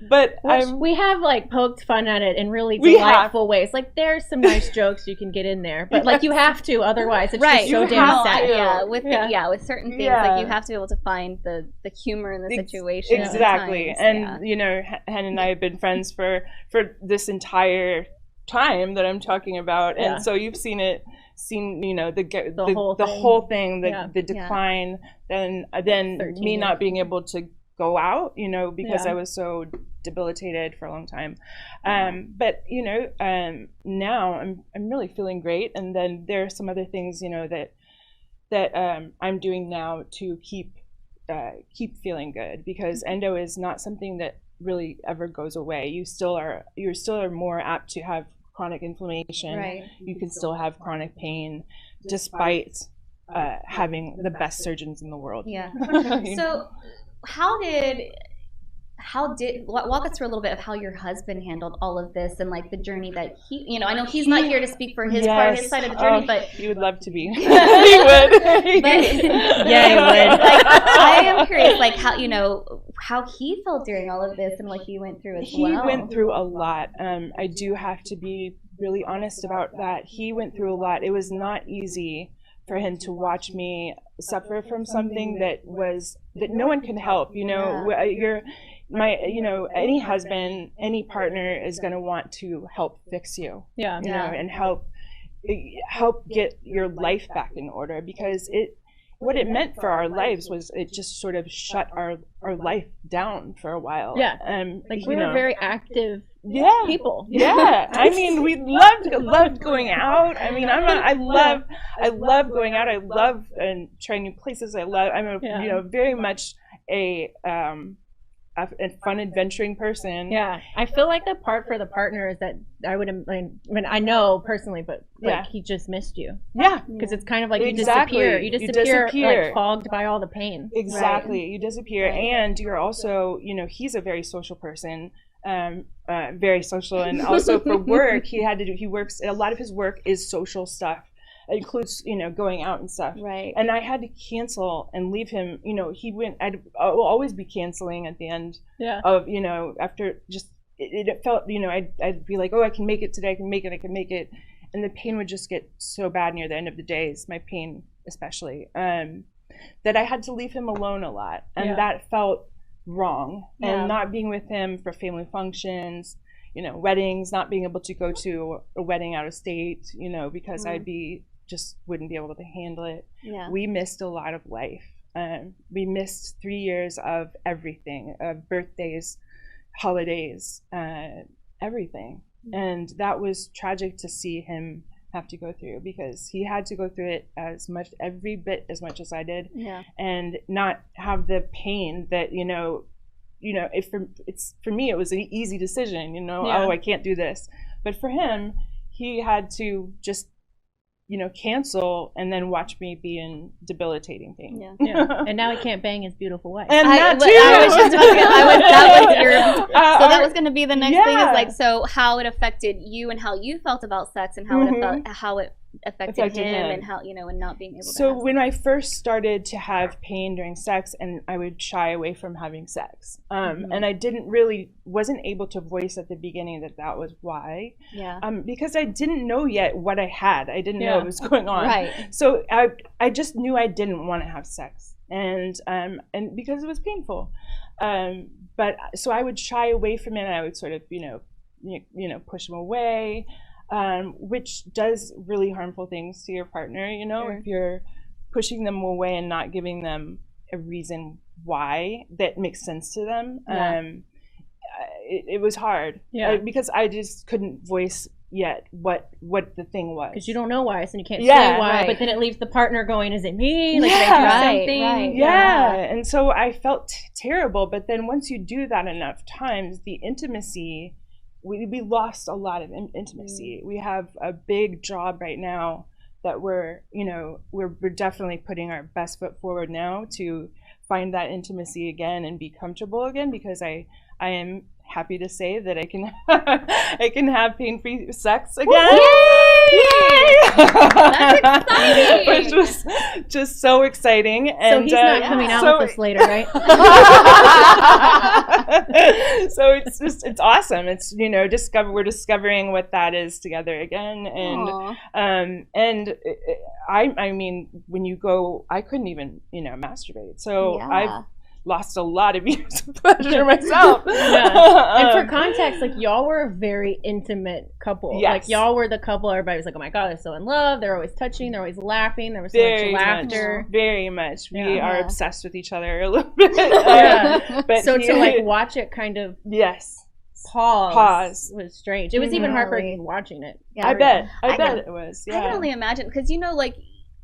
Speaker 8: But
Speaker 3: we have poked fun at it in really delightful ways. There's some nice jokes you can get in there, but you have to, otherwise it's just so damn sad.
Speaker 2: Yeah, with certain things, you have to be able to find the humor in the situation.
Speaker 8: Exactly, and Hen and I have been friends for this entire time that I'm talking about, and so you've seen the whole thing, the decline, then me not being able to go out, because I was so debilitated for a long time. But now I'm really feeling great, and then there are some other things that I'm doing now to keep feeling good, because endo is not something that really ever goes away. You're still more apt to have chronic inflammation. Right. You can still have chronic pain despite having the best surgeons in the world.
Speaker 2: Yeah. So walk us through a little bit of how your husband handled all of this and the journey that he, I know he's not here to speak for his part, his side of the journey, but
Speaker 8: he would love to be.
Speaker 2: He would. Yeah, he would. I am curious, how he felt during all of this and what he went through as well.
Speaker 8: He went through a lot. I do have to be really honest about that. He went through a lot. It was not easy for him to watch me suffer from something that no one can help. Any husband, any partner is going to want to help fix you. And help get your life back in order, because what it meant for our lives was it just sort of shut our life down for a while.
Speaker 3: We were very active people.
Speaker 8: I mean, we loved going out. I mean, I love going out. I love trying new places. I'm very much a fun adventuring person.
Speaker 3: I feel like the part for the partner is that I know personally, but he just missed you. Because it's kind of like you disappear fogged by all the pain.
Speaker 8: Exactly. You disappear, and you're also he's a very social person, very social, and also for work he works, a lot of his work is social stuff. It includes, going out and stuff.
Speaker 2: Right.
Speaker 8: And I had to cancel and leave him. I will always be canceling at the end of, after just, it felt, I'd be like, oh, I can make it today. I can make it. And the pain would just get so bad near the end of the days, my pain especially, that I had to leave him alone a lot. And that felt wrong. And not being with him for family functions, weddings, not being able to go to a wedding out of state, because just wouldn't be able to handle it. We missed a lot of life. We missed 3 years of everything, birthdays, holidays, everything. And that was tragic to see him have to go through, because he had to go through it every bit as much as I did, and not have the pain that, for me it was an easy decision, oh, I can't do this. But for him, he had to just cancel and then watch me be in debilitating pain.
Speaker 3: And now he can't bang his beautiful wife.
Speaker 8: And that too.
Speaker 2: That was going to be the next thing, is so how it affected you and how you felt about sex, and how it affected him, and how and not being able to.
Speaker 8: So when I first started to have pain during sex, and I would shy away from having sex, and I wasn't able to voice at the beginning that was why. Because I didn't know yet what I had. I didn't know what was going on.
Speaker 2: Right.
Speaker 8: So I just knew I didn't want to have sex, and because it was painful. But so I would shy away from it, and I would sort of push him away. Which does really harmful things to your partner, if you're pushing them away and not giving them a reason why that makes sense to them. It was hard because I just couldn't voice yet what the thing was.
Speaker 3: Because you don't know why, so you can't
Speaker 8: Yeah,
Speaker 3: say why.
Speaker 2: right.
Speaker 3: But then it leaves the partner going, "Is it me? Like,
Speaker 8: Yeah.
Speaker 3: did I do
Speaker 2: Right,
Speaker 3: something?"
Speaker 2: right.
Speaker 8: Yeah. And so I felt terrible. But then once you do that enough times, the intimacy, we lost a lot of intimacy. We have a big job right now that we're definitely putting our best foot forward now to find that intimacy again and be comfortable again, because I am happy to say that I can I can have pain-free sex again.
Speaker 3: Yay! That's exciting.
Speaker 8: Which was just so exciting. And
Speaker 3: So he's not coming out with us later, right?
Speaker 8: So it's awesome. It's we're discovering what that is together again. And I mean, when you go, I couldn't even masturbate. So I've lost a lot of years of pleasure myself.
Speaker 3: And for context, like, y'all were a very intimate couple.
Speaker 8: Yes.
Speaker 3: Like, y'all were the couple everybody was like, "Oh my God, they're so in love. They're always touching. They're always laughing. There was so
Speaker 8: Very
Speaker 3: much laughter."
Speaker 8: very much. We
Speaker 3: Yeah.
Speaker 8: are obsessed with each other a little bit. But
Speaker 3: So to like watch it kind of pause was strange. It was even heartbreaking watching it.
Speaker 2: Yeah,
Speaker 8: I bet
Speaker 2: can-
Speaker 8: it was.
Speaker 2: I
Speaker 8: Yeah.
Speaker 2: can only imagine, because like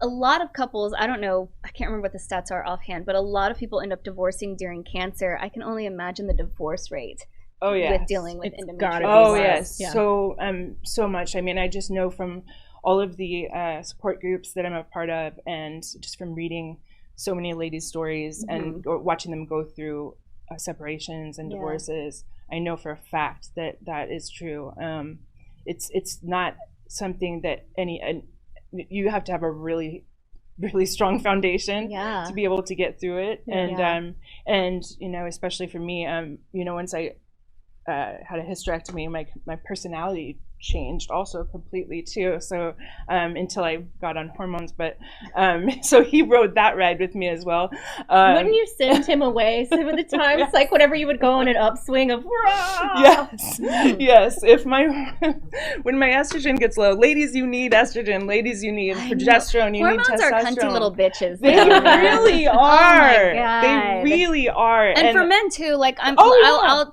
Speaker 2: a lot of couples, I don't know, I can't remember what the stats are offhand, but a lot of people end up divorcing during cancer. I can only imagine the divorce rate.
Speaker 8: Oh yeah,
Speaker 2: with dealing with endometriosis.
Speaker 8: Oh yes, so much. I mean, I just know from all of the support groups that I'm a part of, and just from reading so many ladies' stories and watching them go through separations and divorces, I know for a fact that that is true. It's not something that you have to have a really strong foundation to be able to get through it. And especially for me, once I had a hysterectomy, my personality changed also completely too. So until I got on hormones, but so he rode that ride with me as well.
Speaker 3: Wouldn't you send him away some of the times?
Speaker 8: Yes.
Speaker 3: Like whenever you would go on an upswing of
Speaker 8: yes. If when my estrogen gets low, ladies, you need estrogen. Ladies, you need progesterone. You
Speaker 2: Hormones
Speaker 8: need testosterone.
Speaker 2: are cunty little bitches.
Speaker 8: They really are.
Speaker 2: Oh my God.
Speaker 8: They really are.
Speaker 2: And for men too, like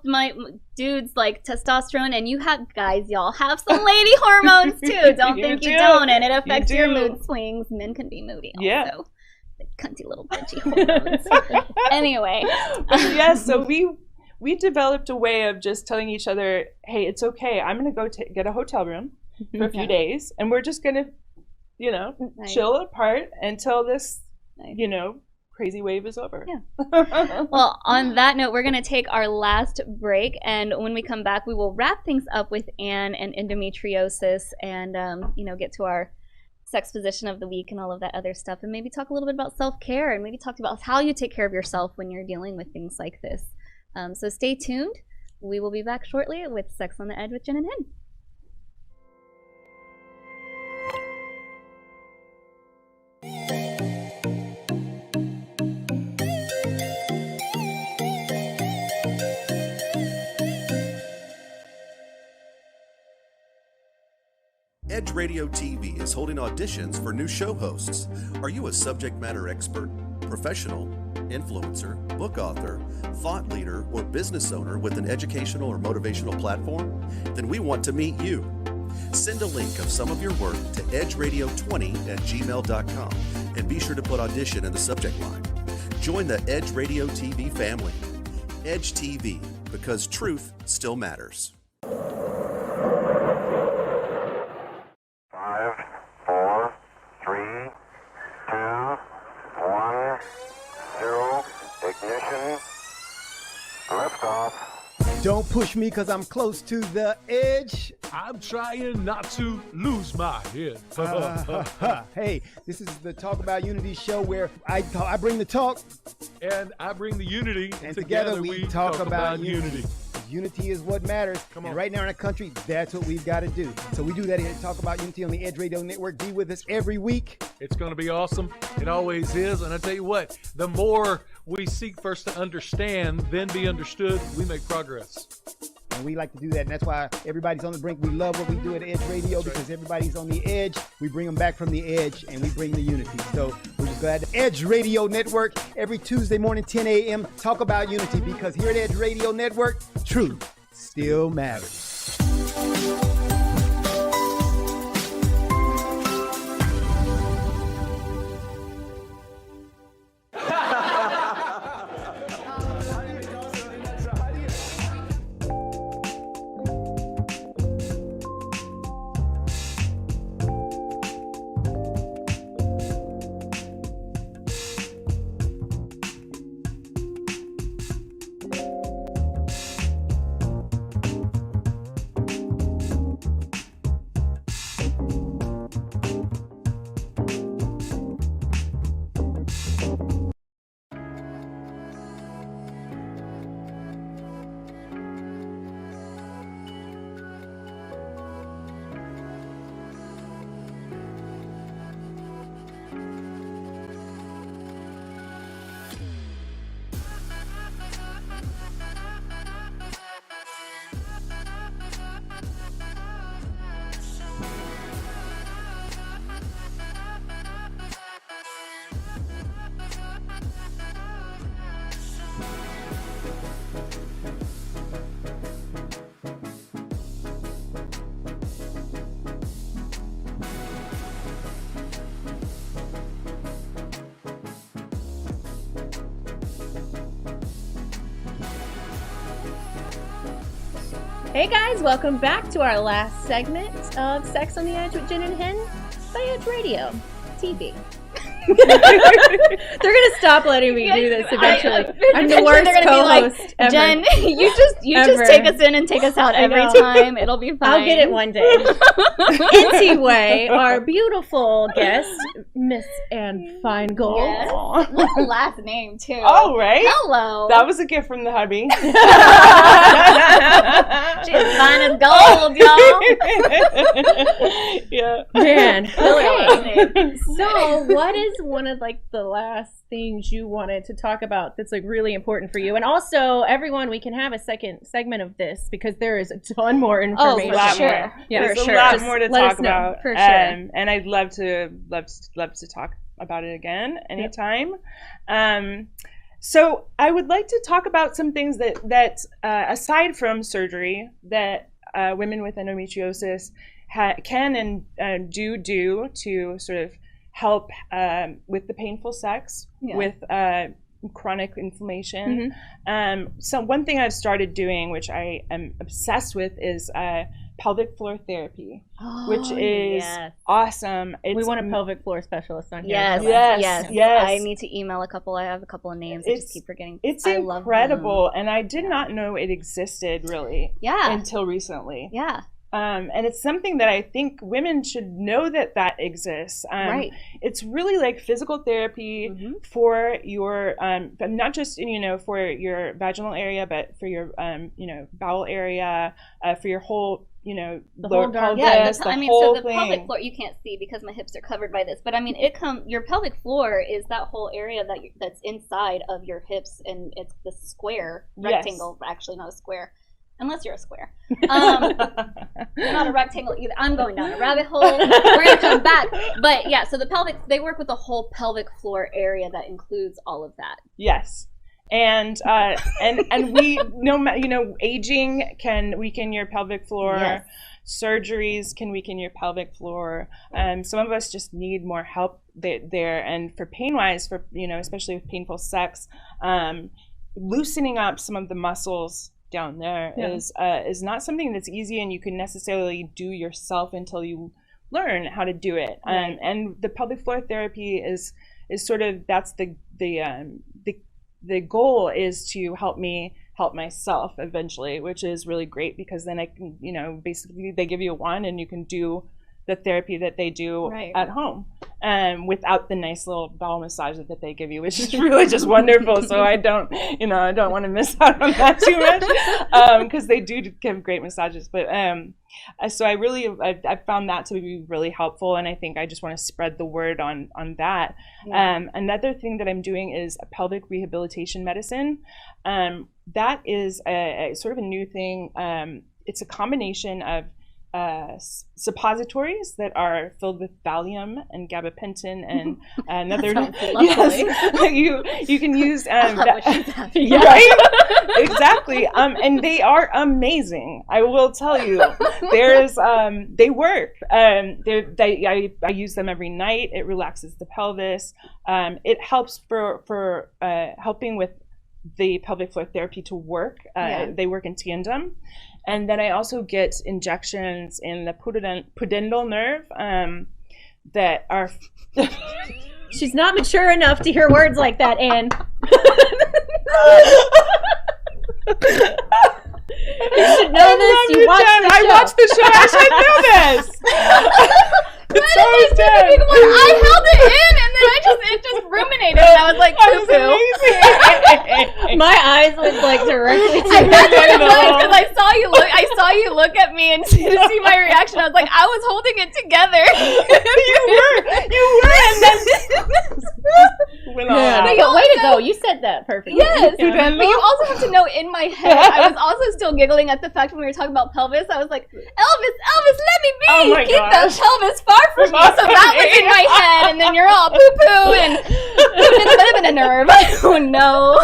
Speaker 2: my dudes like testosterone, and you have guys, y'all have some lady hormones too. Don't think you don't, and it affects your mood swings. Men can be moody also. Like cunty little bitchy hormones. Anyway,
Speaker 8: so we developed a way of just telling each other, hey, it's okay. I'm gonna go get a hotel room for a few days, and we're just gonna, chill apart until this, crazy wave is over.
Speaker 2: Well, on that note, we're going to take our last break, and when we come back, we will wrap things up with Anne and endometriosis, and get to our sex position of the week and all of that other stuff, and maybe talk a little bit about self-care, and maybe talk about how you take care of yourself when you're dealing with things like this. So stay tuned. We will be back shortly with Sex on the Edge with Jen and Hen.
Speaker 1: Edge Radio TV is holding auditions for new show hosts. Are you a subject matter expert, professional, influencer, book author, thought leader, or business owner with an educational or motivational platform? Then we want to meet you. Send a link of some of your work to edgeradio20@gmail.com and be sure to put audition in the subject line. Join the Edge Radio TV family. Edge TV, because truth still matters.
Speaker 15: 5, 4, 3, 2, 1, 0, ignition, liftoff.
Speaker 10: Don't push me because I'm close to the edge.
Speaker 11: I'm trying not to lose my head.
Speaker 10: Hey, this is the Talk About Unity show where I bring the talk.
Speaker 11: And I bring the unity.
Speaker 10: And together we talk about unity. Unity is what matters. Come on. And right now in our country, that's what we've got to do. So we do that here at Talk About Unity on the Edge Radio Network. Be with us every week.
Speaker 11: It's going to be awesome. It always is. And I tell you what, the more we seek first to understand, then be understood, we make progress.
Speaker 10: And we like to do that. And that's why everybody's on the brink. We love what we do at Edge Radio because everybody's on the edge. We bring them back from the edge and we bring the unity. So we're just glad to Edge Radio Network every Tuesday morning, 10 a.m. Talk About Unity because here at Edge Radio Network, truth still matters.
Speaker 3: Hey guys, welcome back to our last segment of Sex on the Edge with Jen and Hen by Edge Radio TV. They're gonna stop letting me do this eventually. I'm the worst co-host ever.
Speaker 2: Jen, you just take us in and take us out every time. It'll be fine.
Speaker 3: I'll get it one day. Anyway, our beautiful guest, Miss Anne Finegold.
Speaker 2: Yes. What a last name too.
Speaker 8: Oh, right?
Speaker 2: Hello.
Speaker 8: That was a gift from the hubby.
Speaker 2: She's fine as gold, y'all.
Speaker 8: Yeah.
Speaker 3: Man. Okay. So, what is one of like the last things you wanted to talk about that's like really important for you? And also, everyone, we can have a second segment of this because there is a ton more information.
Speaker 8: Oh, for
Speaker 3: sure.
Speaker 8: Yeah,
Speaker 3: for
Speaker 8: there's
Speaker 3: sure.
Speaker 8: a lot
Speaker 3: Just
Speaker 8: more to
Speaker 3: let
Speaker 8: talk
Speaker 3: us know.
Speaker 8: about.
Speaker 3: For sure.
Speaker 8: And I'd love to talk about it again anytime. So I would like to talk about some things that aside from surgery, that women with endometriosis can and do to sort of help with the painful sex, with chronic inflammation. So one thing I've started doing, which I am obsessed with, is pelvic floor therapy, which is awesome.
Speaker 3: We want a pelvic floor specialist on here.
Speaker 2: Yes. I need to email a couple. I have a couple of names. I just keep forgetting.
Speaker 8: It's incredible, and I did not know it existed really until recently.
Speaker 2: Yeah.
Speaker 8: And it's something that I think women should know that exists.
Speaker 2: Right.
Speaker 8: It's really like physical therapy for your, not just, for your vaginal area, but for your, bowel area, for your whole, the
Speaker 3: whole
Speaker 8: pelvis,
Speaker 2: so the pelvic floor, you can't see because my hips are covered by this, but I mean, your pelvic floor is that whole area that's inside of your hips, and it's the square rectangle, actually not a square. Unless you're a square. You're not a rectangle either. I'm going down a rabbit hole. We're going to come back. But yeah, so they work with the whole pelvic floor area that includes all of that.
Speaker 8: Yes. And we aging can weaken your pelvic floor. Yes. Surgeries can weaken your pelvic floor. Some of us just need more help there. And for pain-wise, especially with painful sex, loosening up some of the muscles down there is not something that's easy and you can necessarily do yourself until you learn how to do it.
Speaker 3: Right.
Speaker 8: And the pelvic floor therapy is sort of, that's the goal is to help me help myself eventually, which is really great because then I can, basically they give you a wand and you can do the therapy that they do at home, without the nice little bowel massage that they give you, which is really just wonderful. So I don't want to miss out on that too much, because they do give great massages. But so I found that to be really helpful, and I think I just want to spread the word on that. Yeah. Another thing that I'm doing is a pelvic rehabilitation medicine. That is a sort of a new thing. It's a combination of suppositories that are filled with Valium and gabapentin and another. Yes, you can use right? Exactly. And they are amazing. I will tell you, they work. I use them every night. It relaxes the pelvis. It helps for helping with the pelvic floor therapy to work. They work in tandem. And then I also get injections in the pudendal nerve that are...
Speaker 3: She's not mature enough to hear words like that, Anne. You should know this. You watch the show.
Speaker 8: I watched the show. I should know this.
Speaker 2: I held it in, and then it just ruminated, and I was like, poo-poo.
Speaker 3: My eyes went like directly to
Speaker 2: that's what it was, because I saw you look at me, and to see my reaction, I was like, I was holding it together.
Speaker 8: You were, and then went on.
Speaker 3: Way to go! You said that perfectly.
Speaker 2: Yes, but you also have to know, in my head, I was also still giggling at the fact when we were talking about pelvis. I was like, Elvis, let me be.
Speaker 8: Oh my
Speaker 2: Keep
Speaker 8: gosh.
Speaker 2: that pelvis far from me. So that was in my head, and then you're all poo-poo, and it's better than a nerve. Oh no.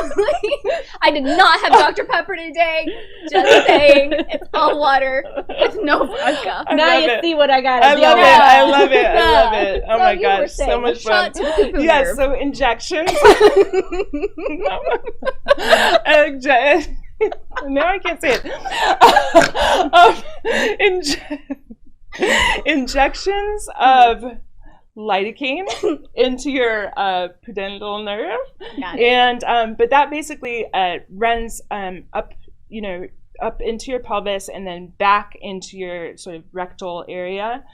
Speaker 2: I did not have Dr. Pepper today. Just saying, it's all water with no vodka.
Speaker 3: Now you see what I got.
Speaker 8: I love it. Oh my gosh, so much fun. Yes, so injections. Now I can't say it. Injections of lidocaine into your pudendal nerve, and but that basically runs up, up into your pelvis and then back into your sort of rectal area,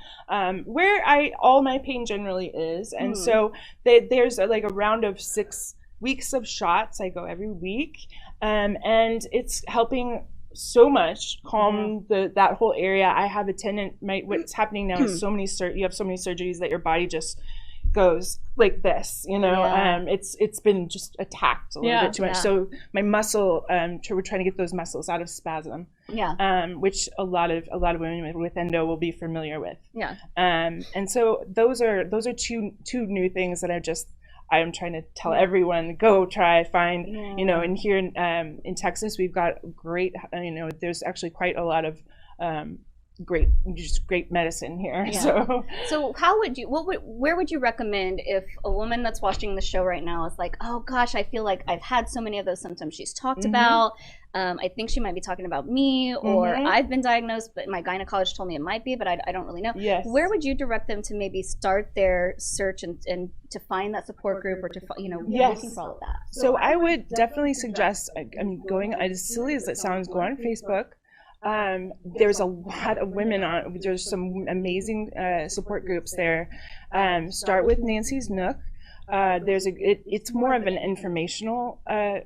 Speaker 8: where all my pain generally is. And so there's like a round of 6 weeks of shots. I go every week, and it's helping so much calm that whole area. I have a tendon. What's happening now is you have so many surgeries that your body just goes like this, it's been just attacked a little bit too much. So my muscle, we're trying to get those muscles out of spasm, which a lot of women with endo will be familiar with. And so those are two new things that I'm trying to tell everyone, go try, find, and here in Texas, we've got great, there's actually quite a lot of great medicine here. So
Speaker 2: how would you, where would you recommend if a woman that's watching the show right now is like, oh gosh, I feel like I've had so many of those symptoms she's talked about. I think she might be talking about me, or I've been diagnosed, but my gynecologist told me it might be, but I don't really know. Where would you direct them to maybe start their search and to find that support group, or to looking for all of that?
Speaker 8: So I would definitely suggest, going, as silly as it sounds, go on Facebook. There's a lot of women there's some amazing support groups there. Start with Nancy's Nook. It's more of an informational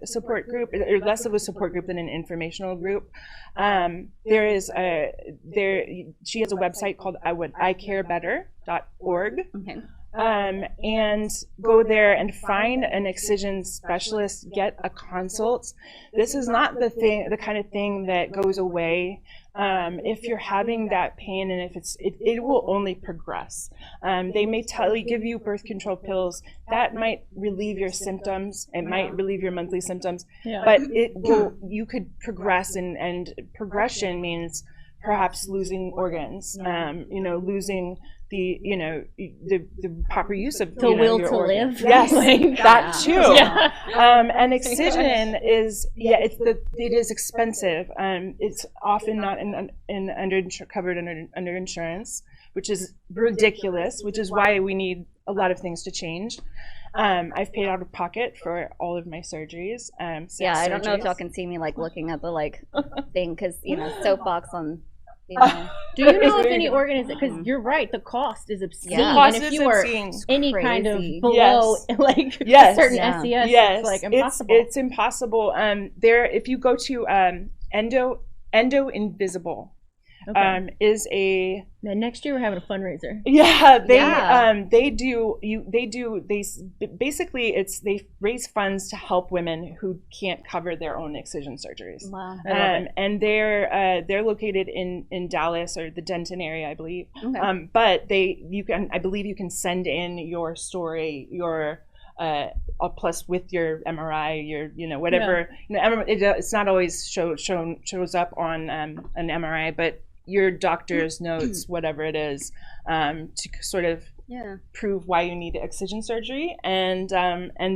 Speaker 8: support group, or less of a support group than an informational group. She has a website called icarebetter.org. And go there and find an excision specialist, get a consult. This is not the kind of thing that goes away. If you're having that pain, and if it will only progress. They may give you birth control pills that might relieve your symptoms. It might relieve your monthly symptoms, but you could progress, and progression means perhaps losing organs, losing the proper use of
Speaker 3: the will
Speaker 8: your
Speaker 3: to
Speaker 8: organs.
Speaker 3: live.
Speaker 8: Yes, that too. And excision is it is expensive. It's often not covered under insurance, which is ridiculous. Which is why we need a lot of things to change. I've paid out of pocket for all of my surgeries. I
Speaker 2: don't know if y'all can see me looking at the thing, because soapbox on.
Speaker 3: Do you know if any organization? Because you're right, the cost is obscene. And if you were any kind of below certain SES, it's impossible.
Speaker 8: It's impossible. If you go to Endo Invisible. Is a
Speaker 3: next year we're having a fundraiser.
Speaker 8: They raise funds to help women who can't cover their own excision surgeries.
Speaker 3: Wow.
Speaker 8: And they're located in Dallas or the Denton area, I believe. But I believe you can send in your story, your plus with your MRI, your whatever. It's not always shows up on an MRI, but your doctor's notes, whatever it is, to sort of prove why you need excision surgery, and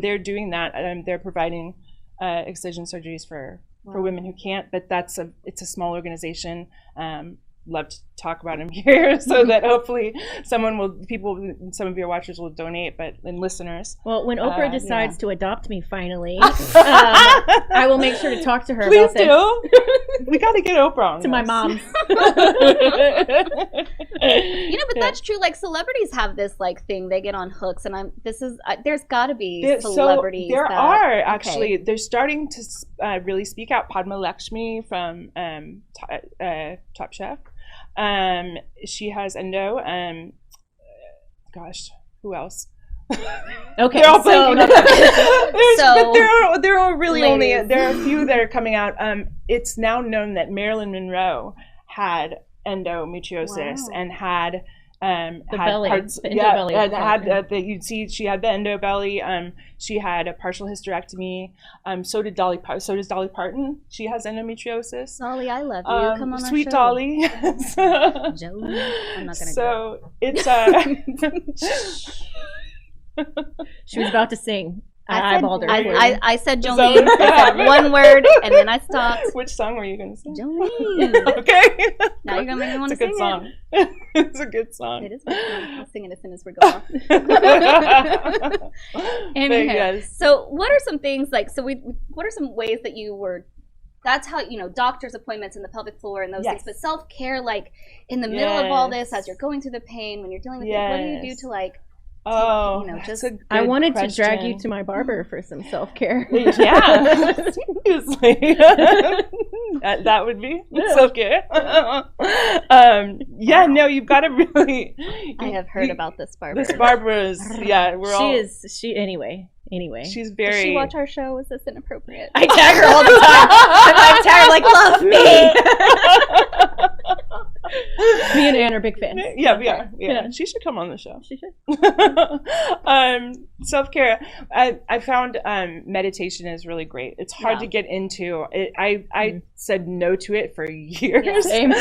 Speaker 8: they're doing that. They're providing excision surgeries for women who can't, but it's a small organization. Love to talk about them here, so that hopefully some of your watchers will donate, and listeners.
Speaker 3: Well, when Oprah decides to adopt me finally, I will make sure to talk to her about this.
Speaker 8: Please do. We got to get Oprah on
Speaker 3: to my mom's.
Speaker 2: But that's true. Celebrities have this thing, they get on hooks, and there's got to be celebrities.
Speaker 8: They're starting to really speak out. Padma Lakshmi from Top Chef. She has endo. Gosh, who else?
Speaker 3: Okay,
Speaker 8: they're all there are really ladies. There are a few that are coming out. It's now known that Marilyn Monroe had endometriosis and had
Speaker 3: belly,
Speaker 8: parts,
Speaker 3: the endo belly.
Speaker 8: You'd see she had the endo belly. She had a partial hysterectomy. So does Dolly Parton. She has endometriosis.
Speaker 2: Dolly, I love you. Come on,
Speaker 8: sweet
Speaker 2: our show.
Speaker 8: Dolly.
Speaker 2: Joey, I'm not gonna.
Speaker 8: So it's
Speaker 3: She was about to sing. I eyeballed her.
Speaker 2: I said Jolene. I said one word, and then I stopped.
Speaker 8: Which song were you going to sing?
Speaker 2: Jolene.
Speaker 8: Okay.
Speaker 2: Now you're going to make me want to sing
Speaker 8: It's a good song. It's a good song.
Speaker 2: It is a good song. I'll sing it as soon as we go off. And
Speaker 8: yes.
Speaker 2: So what are some things like, what are some ways that you were, that's how, doctor's appointments and the pelvic floor and those things, but self-care, like in the middle of all this, as you're going through the pain, when you're dealing with it, what do you do to like, just
Speaker 3: I wanted to drag you to my barber for some self-care.
Speaker 8: Yeah, seriously. that would be self-care. No, you've got to really.
Speaker 2: I have heard about this barber.
Speaker 8: This barber is,
Speaker 3: anyway.
Speaker 8: She's very.
Speaker 2: Does she watch our show? Is this inappropriate?
Speaker 3: I tag her all the time. I'm like, love me. Me and Anne are big fans.
Speaker 8: Yeah, we are. Yeah. She should come on the show.
Speaker 3: She should.
Speaker 8: Self-care. I found meditation is really great. It's hard to get into. I said no to it for years.
Speaker 3: Same.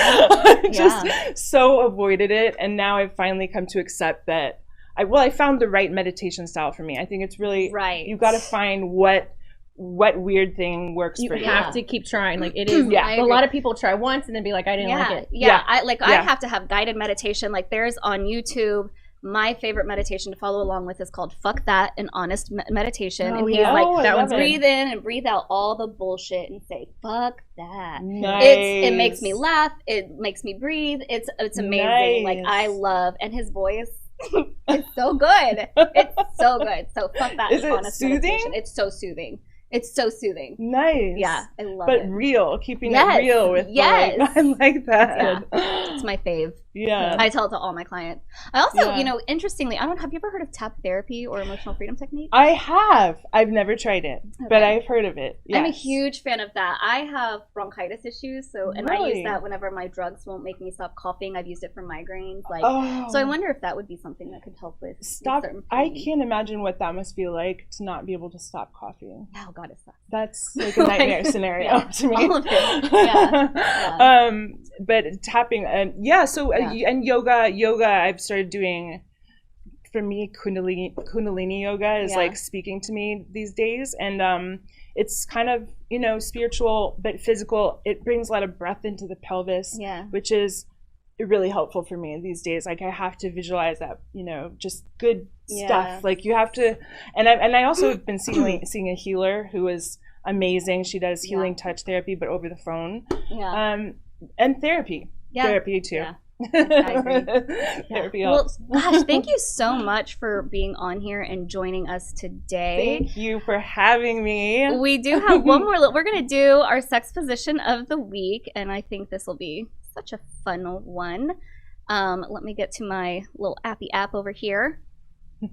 Speaker 8: Just so avoided it, and now I've finally come to accept that. I found the right meditation style for me. I think it's really
Speaker 2: right.
Speaker 8: You've got to find what weird thing works for you.
Speaker 3: You have to keep trying. Like it is. A lot of people try once and then be like, I didn't like it.
Speaker 2: I have to have guided meditation. Like there's on YouTube. My favorite meditation to follow along with is called "Fuck That," an honest meditation, and he's like, breathe in and breathe out all the bullshit and say, "Fuck that."
Speaker 8: Nice.
Speaker 2: It makes me laugh. It makes me breathe. It's amazing. Like I love, and his voice. It's so good. It's so good. So fuck that.
Speaker 8: Is it soothing?
Speaker 2: Meditation. It's so soothing. It's so soothing.
Speaker 8: Nice.
Speaker 2: Yeah, I love
Speaker 8: it.
Speaker 2: But
Speaker 8: real, keeping it real with I like that.
Speaker 2: Yeah. It's my fave.
Speaker 8: Yeah.
Speaker 2: I tell it to all my clients. I also, interestingly, have you ever heard of tap therapy or emotional freedom technique?
Speaker 8: I have. I've never tried it, but I've heard of it. Yes.
Speaker 2: I'm a huge fan of that. I have bronchitis issues, and I use that whenever my drugs won't make me stop coughing. I've used it for migraines. So I wonder if that would be something that could help with certain
Speaker 8: I can't imagine what that must be like to not be able to stop coughing.
Speaker 2: Oh God, it sucks.
Speaker 8: That's like a nightmare scenario to me.
Speaker 2: All of it. Yeah.
Speaker 8: But tapping, and yoga I've started doing. For me, Kundalini yoga is like speaking to me these days, and it's kind of spiritual but physical. It brings a lot of breath into the pelvis, which is really helpful for me these days. Like I have to visualize that, just good stuff. Like you have to, and I also have been seeing a healer who is amazing. She does healing touch therapy, but over the phone. And therapy too.
Speaker 2: Yeah. Well, gosh, thank you so much for being on here and joining us today.
Speaker 8: Thank you for having me.
Speaker 2: We do have one more. We're going to do our sex position of the week, and I think this will be such a fun one. Let me get to my little appy app over here.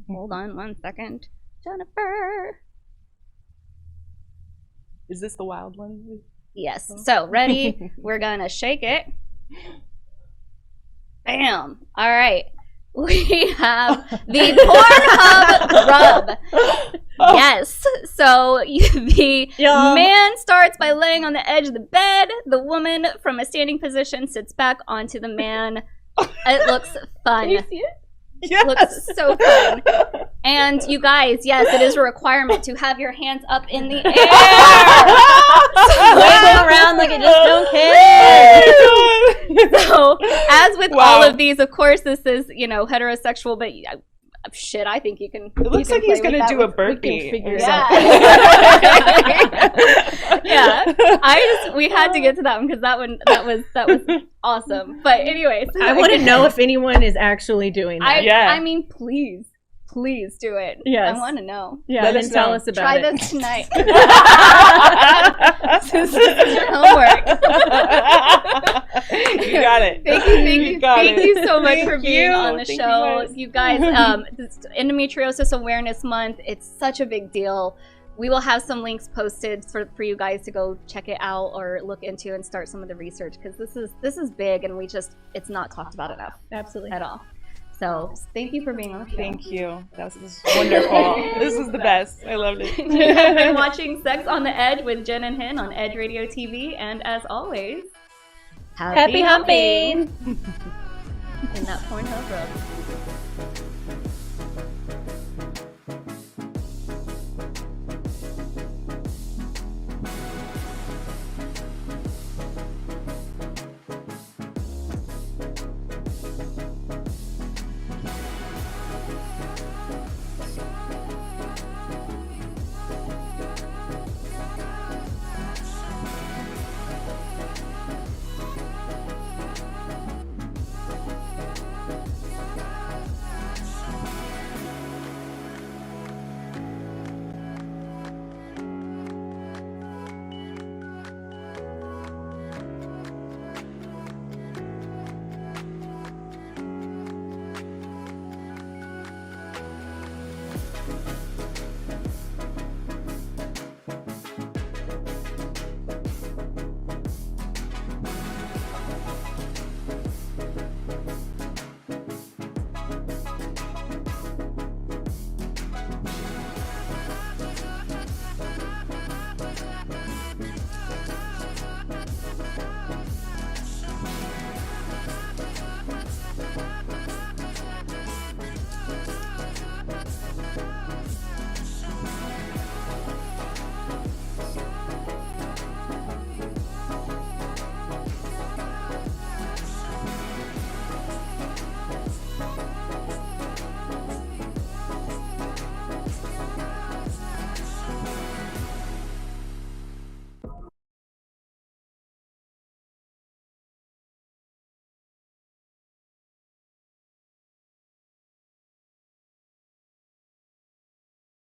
Speaker 2: Hold on 1 second. Jennifer.
Speaker 8: Is this the wild one?
Speaker 2: Yes. So, ready? We're going to shake it. Bam. All right. We have the Pornhub rub. Yes. So the man starts by laying on the edge of the bed. The woman from a standing position sits back onto the man. It looks fun.
Speaker 3: Can you see it?
Speaker 8: Yes.
Speaker 2: Looks so fun. And you guys, yes, it is a requirement to have your hands up in the air. Waving around like you just don't care. So, as with all of these, of course, this is, heterosexual, but shit, I think you can.
Speaker 8: It looks like he's going to do a burpee.
Speaker 2: We had to get to that one because that was awesome. But anyways,
Speaker 3: I want to know if anyone is actually doing that.
Speaker 2: I mean, please do it.
Speaker 3: Yes.
Speaker 2: I want to know.
Speaker 3: Yeah, then tell us about it.
Speaker 2: Try this tonight. This is your homework.
Speaker 8: You got it.
Speaker 2: Thank you so much for being on the show. You guys, this is Endometriosis Awareness Month. It's such a big deal. We will have some links posted for you guys to go check it out or look into and start some of the research because this is big and it's not talked about enough.
Speaker 3: Absolutely.
Speaker 2: At all. So thank you for being on the show.
Speaker 8: Thank you. This is wonderful. This is the best. I loved it.
Speaker 2: You have been watching Sex on the Edge with Jen and Hen on Edge Radio TV, and as always, happy humping! In that Pornhub rub.